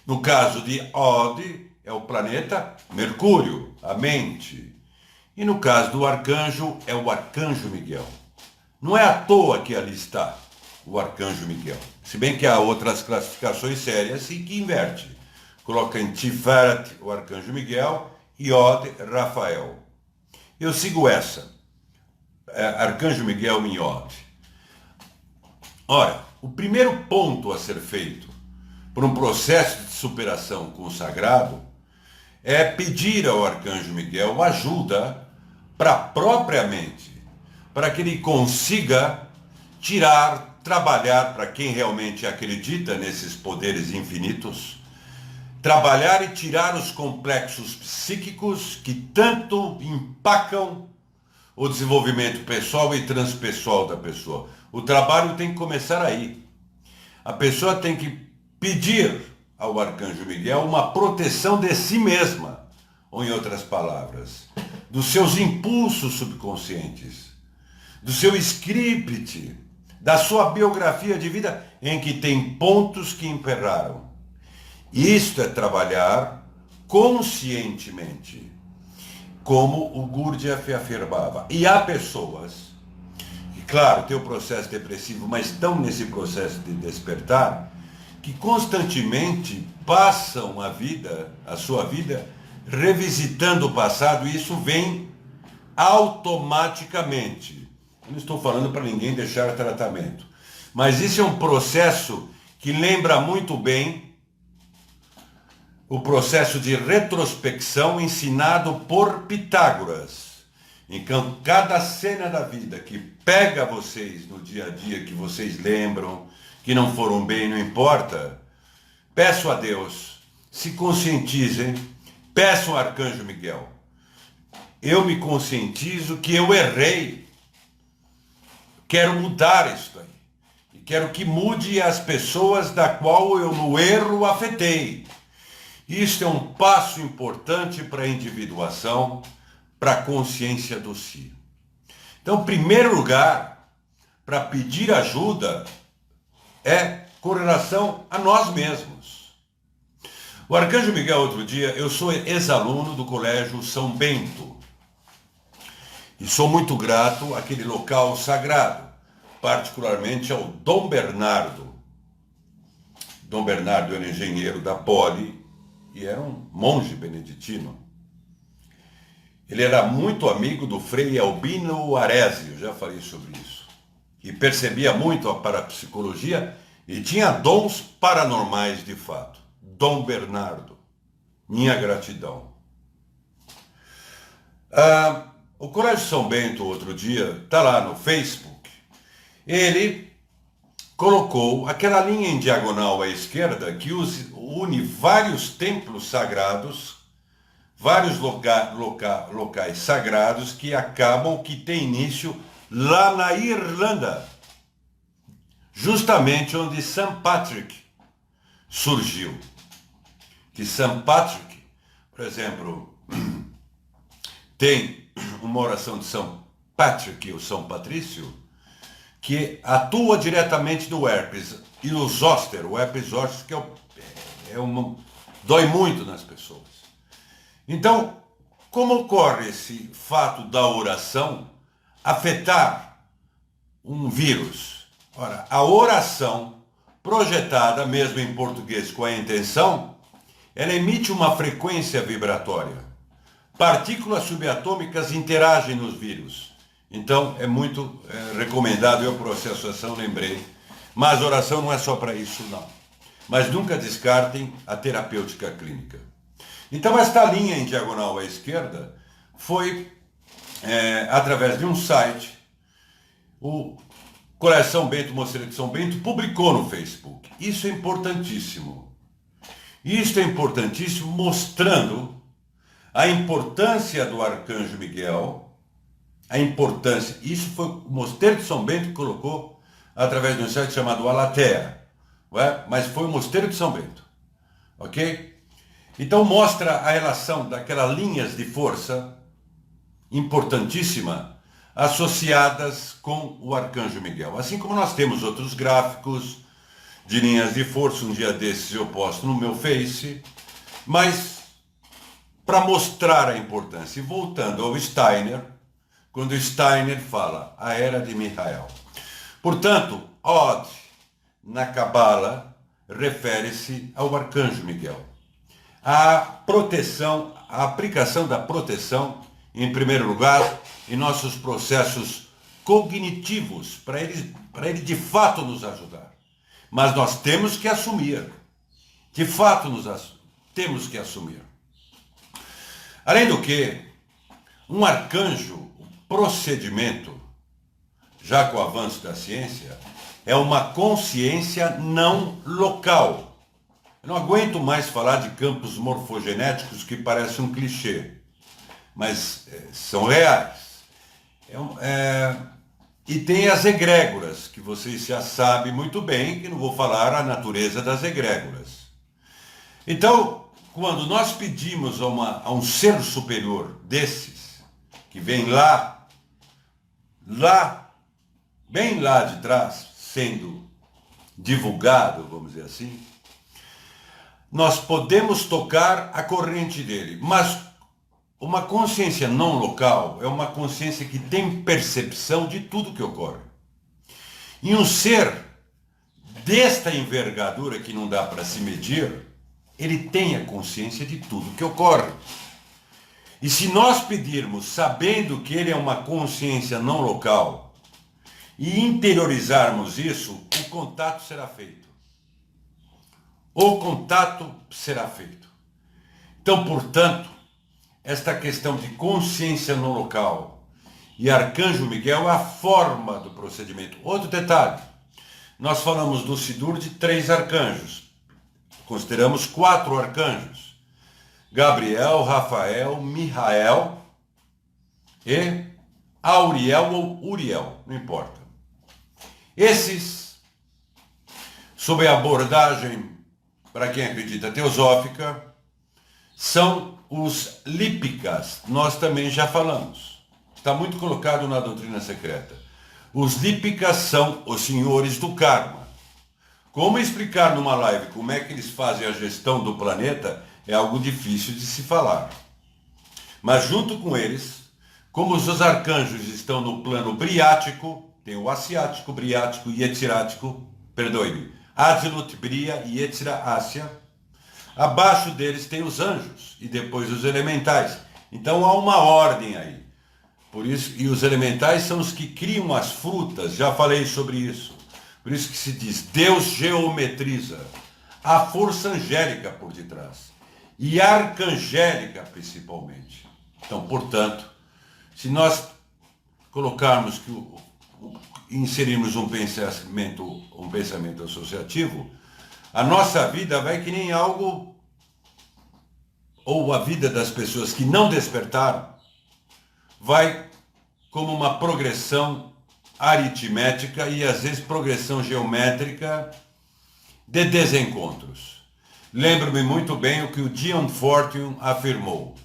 No caso de Od, é o planeta Mercúrio, a mente. E no caso do arcanjo, é o arcanjo Miguel. Não é à toa que ali está o arcanjo Miguel. Se bem que há outras classificações sérias e que inverte. Coloca em Tiferet o arcanjo Miguel e Od, Rafael. Eu sigo essa. Arcanjo Miguel em Od. Ora, o primeiro ponto a ser feito por um processo de superação com o sagrado é pedir ao arcanjo Miguel ajuda para a própria mente, para que ele consiga tirar, trabalhar para quem realmente acredita nesses poderes infinitos, trabalhar e tirar os complexos psíquicos que tanto empacam o desenvolvimento pessoal e transpessoal da pessoa. O trabalho tem que começar aí. A pessoa tem que pedir ao arcanjo Miguel uma proteção de si mesma, ou em outras palavras, dos seus impulsos subconscientes, do seu script, da sua biografia de vida, em que tem pontos que emperraram. Isto é trabalhar conscientemente, como o Gurdjieff afirmava. E há pessoas que, claro, têm o processo depressivo, mas estão nesse processo de despertar, que constantemente passam a sua vida, revisitando o passado, e isso vem automaticamente. Eu não estou falando para ninguém deixar tratamento, mas isso é um processo que lembra muito bem o processo de retrospecção ensinado por Pitágoras. Então, cada cena da vida que pega vocês no dia a dia, que vocês lembram, que não foram bem, não importa, peço a Deus, se conscientizem, peçam ao arcanjo Miguel. Eu me conscientizo que eu errei, quero mudar isso aí, e quero que mude as pessoas da qual eu no erro afetei. Isto é um passo importante para a individuação, para a consciência do si. Então, em primeiro lugar, para pedir ajuda é com relação a nós mesmos. O Arcanjo Miguel, outro dia, eu sou ex-aluno do Colégio São Bento e sou muito grato àquele local sagrado, particularmente ao Dom Bernardo. Dom Bernardo era engenheiro da Poli e era um monge beneditino. Ele era muito amigo do Frei Albino Aresi, eu já falei sobre isso. E percebia muito a parapsicologia e tinha dons paranormais de fato. Dom Bernardo, minha gratidão. O Colégio São Bento, outro dia, está lá no Facebook. Ele colocou aquela linha em diagonal à esquerda que une vários templos sagrados, vários locais sagrados que tem início lá na Irlanda, justamente onde St. Patrick surgiu. Que St. Patrick, por exemplo, tem uma oração de São Patrick, ou São Patrício, que atua diretamente no herpes. E o zoster, o herpes zoster, que dói muito nas pessoas. Então, como ocorre esse fato da oração afetar um vírus? Ora, a oração projetada, mesmo em português com a intenção, ela emite uma frequência vibratória. Partículas subatômicas interagem nos vírus. Então, é muito recomendado, eu por associação lembrei, mas oração não é só para isso, não. Mas nunca descartem a terapêutica clínica. Então, esta linha em diagonal à esquerda foi, através de um site, o Colégio São Bento, Mosteiro de São Bento, publicou no Facebook. Isso é importantíssimo. Isso é importantíssimo, mostrando a importância do Arcanjo Miguel, a importância. Isso foi o Mosteiro de São Bento que colocou através de um site chamado Alatea, mas foi o Mosteiro de São Bento, ok? Então mostra a relação daquelas linhas de força importantíssima associadas com o Arcanjo Miguel. Assim como nós temos outros gráficos de linhas de força, um dia desses eu posto no meu Face, mas para mostrar a importância. E voltando ao Steiner, quando Steiner fala a Era de Mihael. Portanto, Od, na Cabala, refere-se ao Arcanjo Miguel. A proteção, a aplicação da proteção, em primeiro lugar, em nossos processos cognitivos, para ele de fato nos ajudar. Mas nós temos que assumir, de fato temos que assumir. Além do que, um arcanjo, o procedimento, já com o avanço da ciência, é uma consciência não local. Eu não aguento mais falar de campos morfogenéticos que parecem um clichê, mas são reais. E tem as egrégoras, que vocês já sabem muito bem, que não vou falar a natureza das egrégoras. Então, quando nós pedimos a um ser superior desses, que vem bem lá de trás, sendo divulgado, vamos dizer assim, nós podemos tocar a corrente dele, mas uma consciência não local é uma consciência que tem percepção de tudo que ocorre. E um ser desta envergadura que não dá para se medir, ele tem a consciência de tudo que ocorre. E se nós pedirmos, sabendo que ele é uma consciência não local, e interiorizarmos isso, o contato será feito. O contato será feito. Então, portanto, esta questão de consciência no local e Arcanjo Miguel é a forma do procedimento. Outro detalhe, nós falamos do Sidur de 3 arcanjos, consideramos 4 arcanjos, Gabriel, Rafael, Mihael e Auriel ou Uriel, não importa. Esses, sob a abordagem, para quem acredita, teosófica, são Os lípicas, nós também já falamos. Está muito colocado na doutrina secreta. Os lípicas são os senhores do karma. Como explicar numa live como é que eles fazem a gestão do planeta é algo difícil de se falar. Mas junto com eles, como os arcanjos estão no plano briático, tem o asiático, briático e etzirático, perdoe-me, Azilut, Bria e Yetzirah, Ásia. Abaixo deles tem os anjos e depois os elementais. Então há uma ordem aí. Por isso, e os elementais são os que criam as frutas, já falei sobre isso. Por isso que se diz, Deus geometriza. A força angélica por detrás. E arcangélica principalmente. Então, portanto, se nós colocarmos inserirmos um pensamento associativo, a nossa vida vai que nem algo, ou a vida das pessoas que não despertaram, vai como uma progressão aritmética e às vezes progressão geométrica de desencontros. Lembro-me muito bem o que o Dion Fortune afirmou.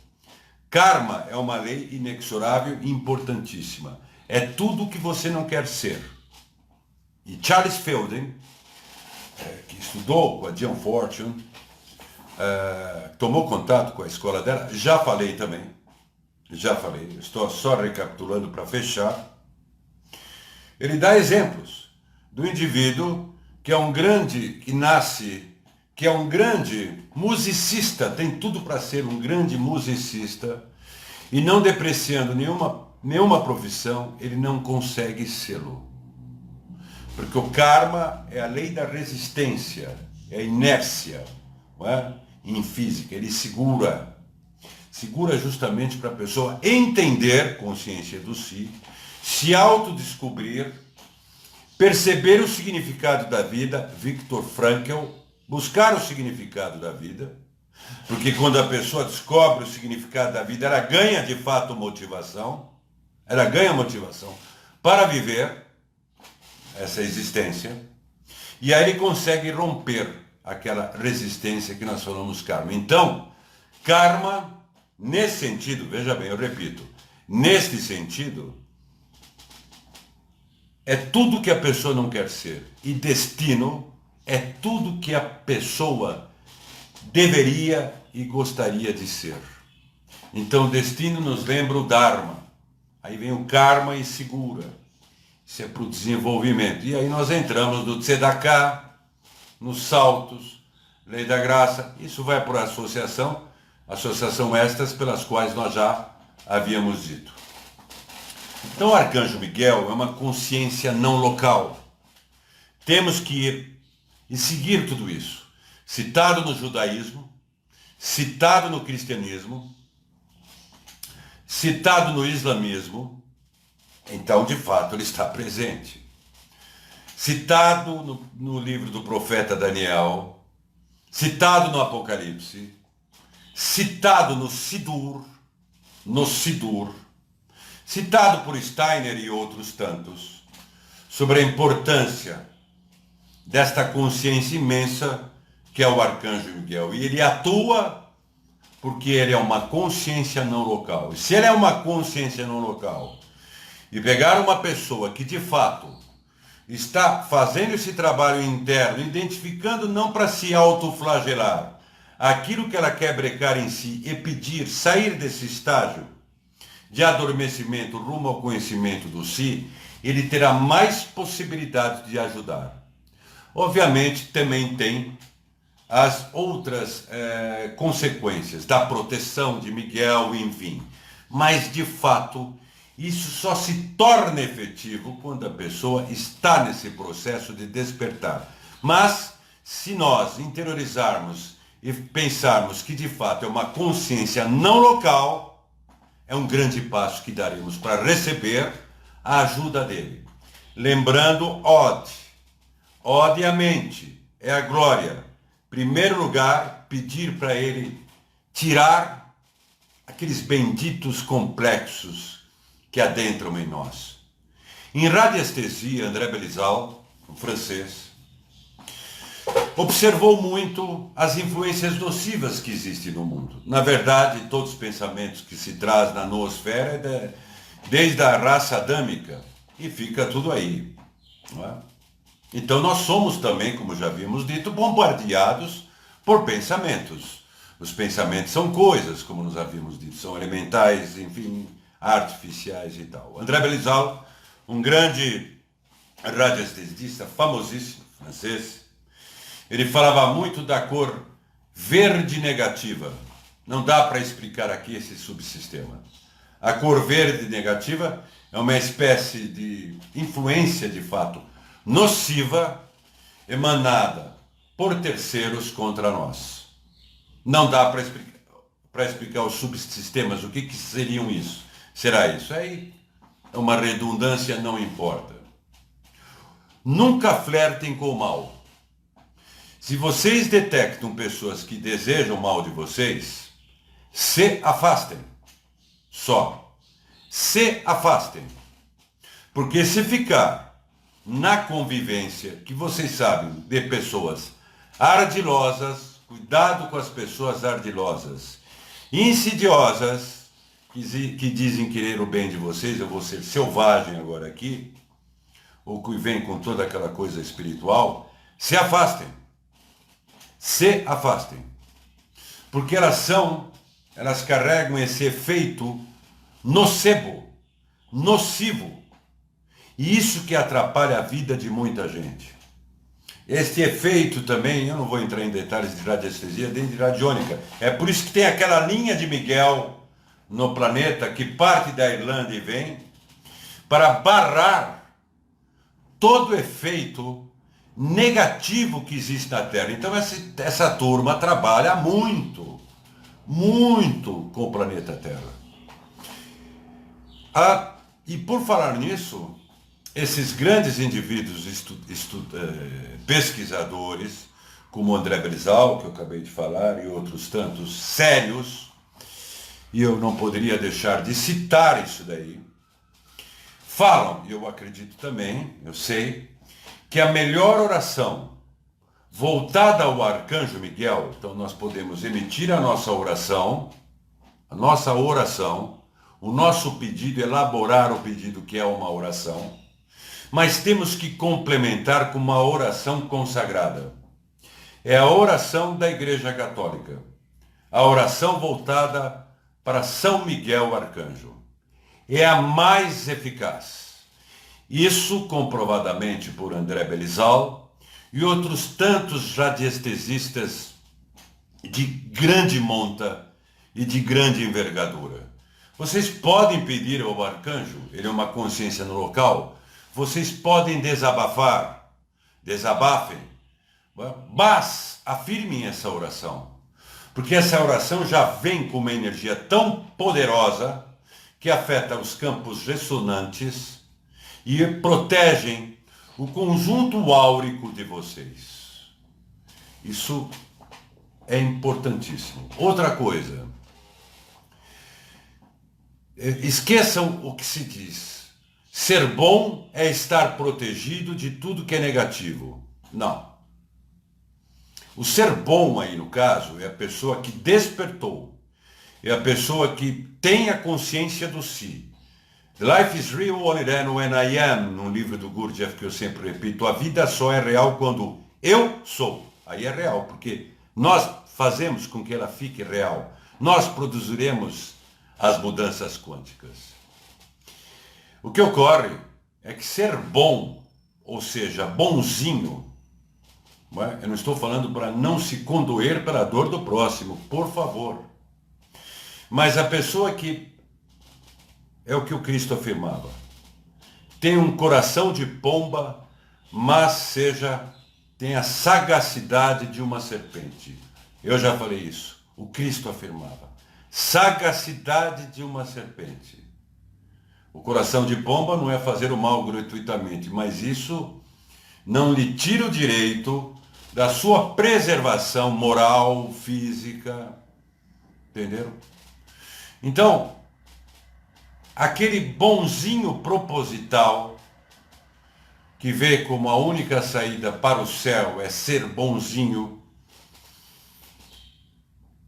Karma é uma lei inexorável e importantíssima. É tudo o que você não quer ser. E Charles Felden, que estudou com a Dion Fortune, tomou contato com a escola dela, já falei, estou só recapitulando para fechar. Ele dá exemplos do indivíduo que é um grande, que é um grande musicista, tem tudo para ser um grande musicista, e não depreciando nenhuma profissão, ele não consegue sê-lo. Porque o karma é a lei da resistência, é a inércia, não é? Em física, ele segura justamente para a pessoa entender consciência do si, se autodescobrir, perceber o significado da vida, Viktor Frankl, buscar o significado da vida, porque quando a pessoa descobre o significado da vida, ela ganha de fato motivação, para viver essa existência, e aí ele consegue romper aquela resistência que nós falamos karma. Então, karma, nesse sentido, veja bem, eu repito, neste sentido, é tudo que a pessoa não quer ser. E destino é tudo que a pessoa deveria e gostaria de ser. Então, destino nos lembra o Dharma. Aí vem o karma e segura. Isso é para o desenvolvimento. E aí nós entramos no Tzedakah, nos saltos, lei da graça. Isso vai por associação estas pelas quais nós já havíamos dito. Então o Arcanjo Miguel é uma consciência não local. Temos que ir e seguir tudo isso. Citado no judaísmo, citado no cristianismo, citado no islamismo, então de fato ele está presente. Citado no livro do profeta Daniel, citado no Apocalipse, citado no Sidur, citado por Steiner e outros tantos, sobre a importância desta consciência imensa que é o Arcanjo Miguel. E ele atua porque ele é uma consciência não local. E se ele é uma consciência não local, e pegar uma pessoa que de fato está fazendo esse trabalho interno, identificando não para se autoflagelar, aquilo que ela quer brecar em si e pedir sair desse estágio de adormecimento rumo ao conhecimento do si, ele terá mais possibilidades de ajudar. Obviamente também tem as outras consequências da proteção de Miguel, enfim. Mas de fato, isso só se torna efetivo quando a pessoa está nesse processo de despertar. Mas se nós interiorizarmos e pensarmos que de fato é uma consciência não local, é um grande passo que daremos para receber a ajuda dele. Lembrando, Ode a mente, é a glória. Primeiro lugar, pedir para ele tirar aqueles benditos complexos que adentram em nós. Em radiestesia, André Belizal, um francês, observou muito as influências nocivas que existem no mundo. Na verdade, todos os pensamentos que se traz na noosfera desde a raça adâmica, e fica tudo aí. Não é? Então nós somos também, como já havíamos dito, bombardeados por pensamentos. Os pensamentos são coisas, como nós havíamos dito, são elementais, enfim, artificiais e tal. André Belizal, um grande radiestesista famosíssimo, francês, ele falava muito da cor verde negativa. Não dá para explicar aqui esse subsistema. A cor verde negativa é uma espécie de influência, de fato, nociva, emanada por terceiros contra nós. Não dá para explicar os subsistemas, o que seriam isso? Será isso? Aí é uma redundância, não importa. Nunca flertem com o mal. Se vocês detectam pessoas que desejam o mal de vocês, se afastem. Só. Se afastem. Porque se ficar na convivência, que vocês sabem, de pessoas ardilosas, cuidado com as pessoas ardilosas, insidiosas, que dizem querer o bem de vocês, eu vou ser selvagem agora aqui, ou que vem com toda aquela coisa espiritual, se afastem. Se afastem. Porque elas carregam esse efeito nocivo. E isso que atrapalha a vida de muita gente. Este efeito também, eu não vou entrar em detalhes de radiestesia, nem de radiônica. É por isso que tem aquela linha de Miguel no planeta que parte da Irlanda e vem para barrar todo o efeito negativo que existe na Terra. Então essa turma trabalha muito com o planeta Terra. E por falar nisso, esses grandes indivíduos pesquisadores, como André Belizal, que eu acabei de falar, e outros tantos sérios, e eu não poderia deixar de citar isso daí, falam, e eu acredito também, eu sei, que a melhor oração voltada ao Arcanjo Miguel, então nós podemos emitir a nossa oração, o nosso pedido, elaborar o pedido que é uma oração, mas temos que complementar com uma oração consagrada. É a oração da Igreja Católica, a oração voltada para São Miguel Arcanjo. É a mais eficaz. Isso comprovadamente por André Belizal e outros tantos radiestesistas de grande monta e de grande envergadura. Vocês podem pedir ao arcanjo, ele é uma consciência no local, vocês podem desabafar, desabafem, mas afirmem essa oração, porque essa oração já vem com uma energia tão poderosa que afeta os campos ressonantes e protegem o conjunto áurico de vocês. Isso é importantíssimo. Outra coisa, esqueçam o que se diz. Ser bom é estar protegido de tudo que é negativo. Não. O ser bom aí, no caso, é a pessoa que despertou. É a pessoa que tem a consciência do si. Life is real only then when I am, num livro do Gurdjieff que eu sempre repito, a vida só é real quando eu sou. Aí é real, porque nós fazemos com que ela fique real. Nós produziremos as mudanças quânticas. O que ocorre é que ser bom, ou seja, bonzinho, eu não estou falando para não se condoer pela dor do próximo, por favor. Mas a pessoa que, é o que o Cristo afirmava, tem um coração de pomba, mas tem a sagacidade de uma serpente. Eu já falei isso, o Cristo afirmava. Sagacidade de uma serpente. O coração de pomba não é fazer o mal gratuitamente, mas isso não lhe tira o direito da sua preservação moral, física. Entenderam? Então, aquele bonzinho proposital, que vê como a única saída para o céu é ser bonzinho,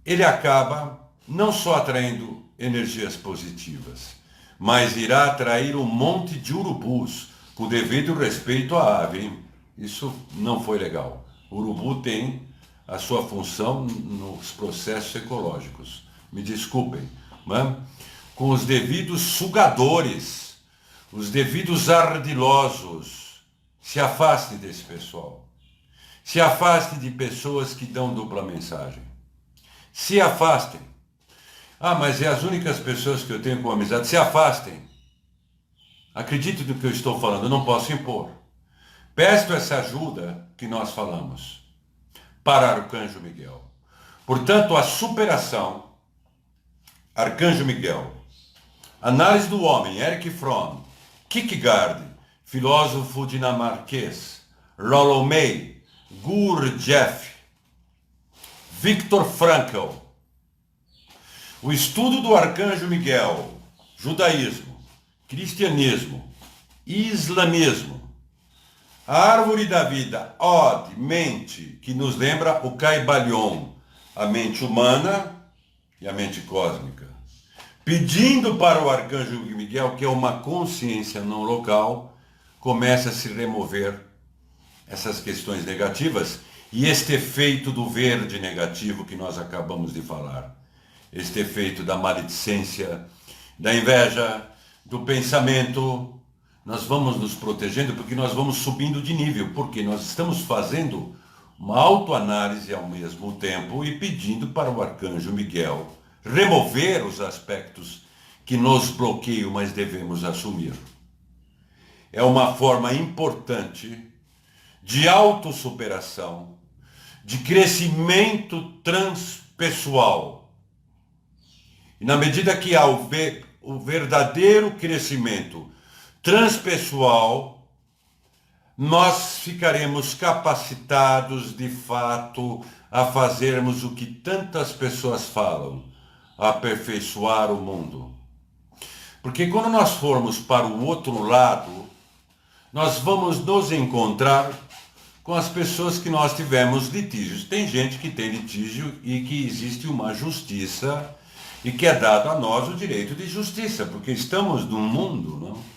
ele acaba não só atraindo energias positivas, mas irá atrair um monte de urubus, com devido respeito à ave, hein? Isso não foi legal. O urubu tem a sua função nos processos ecológicos. Me desculpem, né? Com os devidos sugadores, os devidos ardilosos. Se afaste desse pessoal. Se afaste de pessoas que dão dupla mensagem. Se afastem. Ah, mas é as únicas pessoas que eu tenho com amizade. Se afastem. Acredite no que eu estou falando, eu não posso impor. Peço essa ajuda que nós falamos para Arcanjo Miguel. Portanto, a superação, Arcanjo Miguel. Análise do homem, Erich Fromm, Kierkegaard, filósofo dinamarquês, Rollo May, Gurdjieff, Viktor Frankl. O estudo do Arcanjo Miguel, judaísmo, cristianismo, islamismo, a árvore da vida, Od, mente, que nos lembra o Caibalion, a mente humana e a mente cósmica. Pedindo para o Arcanjo Miguel, que é uma consciência não local, comece a se remover essas questões negativas e este efeito do verde negativo que nós acabamos de falar. Este efeito da maledicência, da inveja, do pensamento. Nós vamos nos protegendo porque nós vamos subindo de nível, porque nós estamos fazendo uma autoanálise ao mesmo tempo e pedindo para o Arcanjo Miguel remover os aspectos que nos bloqueiam, mas devemos assumir. É uma forma importante de autossuperação, de crescimento transpessoal. E na medida que há o verdadeiro crescimento transpessoal, nós ficaremos capacitados de fato a fazermos o que tantas pessoas falam, aperfeiçoar o mundo. Porque quando nós formos para o outro lado, nós vamos nos encontrar com as pessoas que nós tivemos litígios. Tem gente que tem litígio e que existe uma justiça e que é dado a nós o direito de justiça, porque estamos num mundo, não?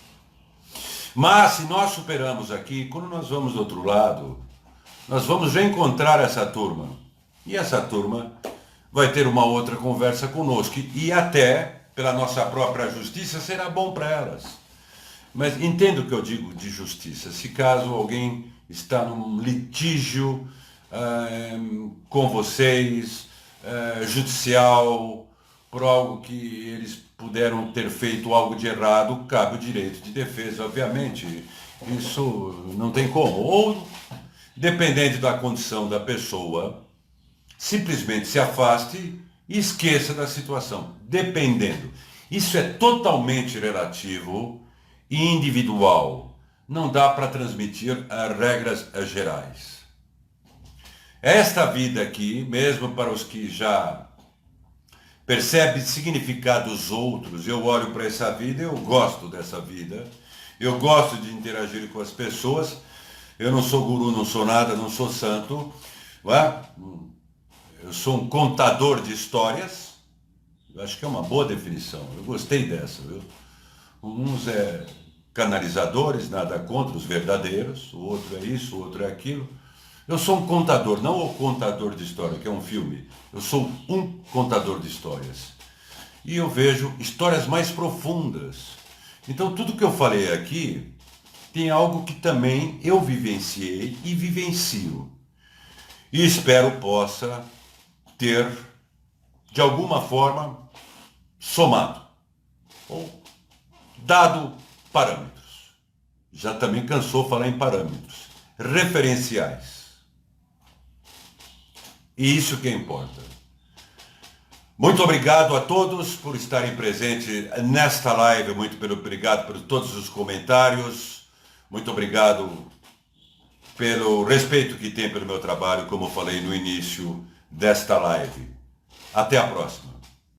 Mas se nós superamos aqui, quando nós vamos do outro lado, nós vamos reencontrar essa turma. E essa turma vai ter uma outra conversa conosco. E até, pela nossa própria justiça, será bom para elas. Mas entendo o que eu digo de justiça. Se caso alguém está num litígio com vocês, judicial, por algo que eles puderam ter feito algo de errado, cabe o direito de defesa, obviamente. Isso não tem como. Ou, dependendo da condição da pessoa, simplesmente se afaste e esqueça da situação. Dependendo. Isso é totalmente relativo e individual. Não dá para transmitir regras gerais. Esta vida aqui, mesmo para os que já percebem significados outros, eu olho para essa vida, eu gosto dessa vida, eu gosto de interagir com as pessoas, eu não sou guru, não sou nada, não sou santo, não é? Eu sou um contador de histórias, eu acho que é uma boa definição, eu gostei dessa, viu? Uns canalizadores, nada contra os verdadeiros, o outro é isso, o outro é aquilo. Eu sou um contador, não o contador de história, que é um filme. Eu sou um contador de histórias. E eu vejo histórias mais profundas. Então tudo que eu falei aqui tem algo que também eu vivenciei e vivencio. E espero possa ter, de alguma forma, somado ou dado parâmetros. Já também cansou falar em parâmetros. Referenciais. E isso que importa. Muito obrigado a todos por estarem presentes nesta live. Muito obrigado por todos os comentários. Muito obrigado pelo respeito que tem pelo meu trabalho, como eu falei no início desta live. Até a próxima.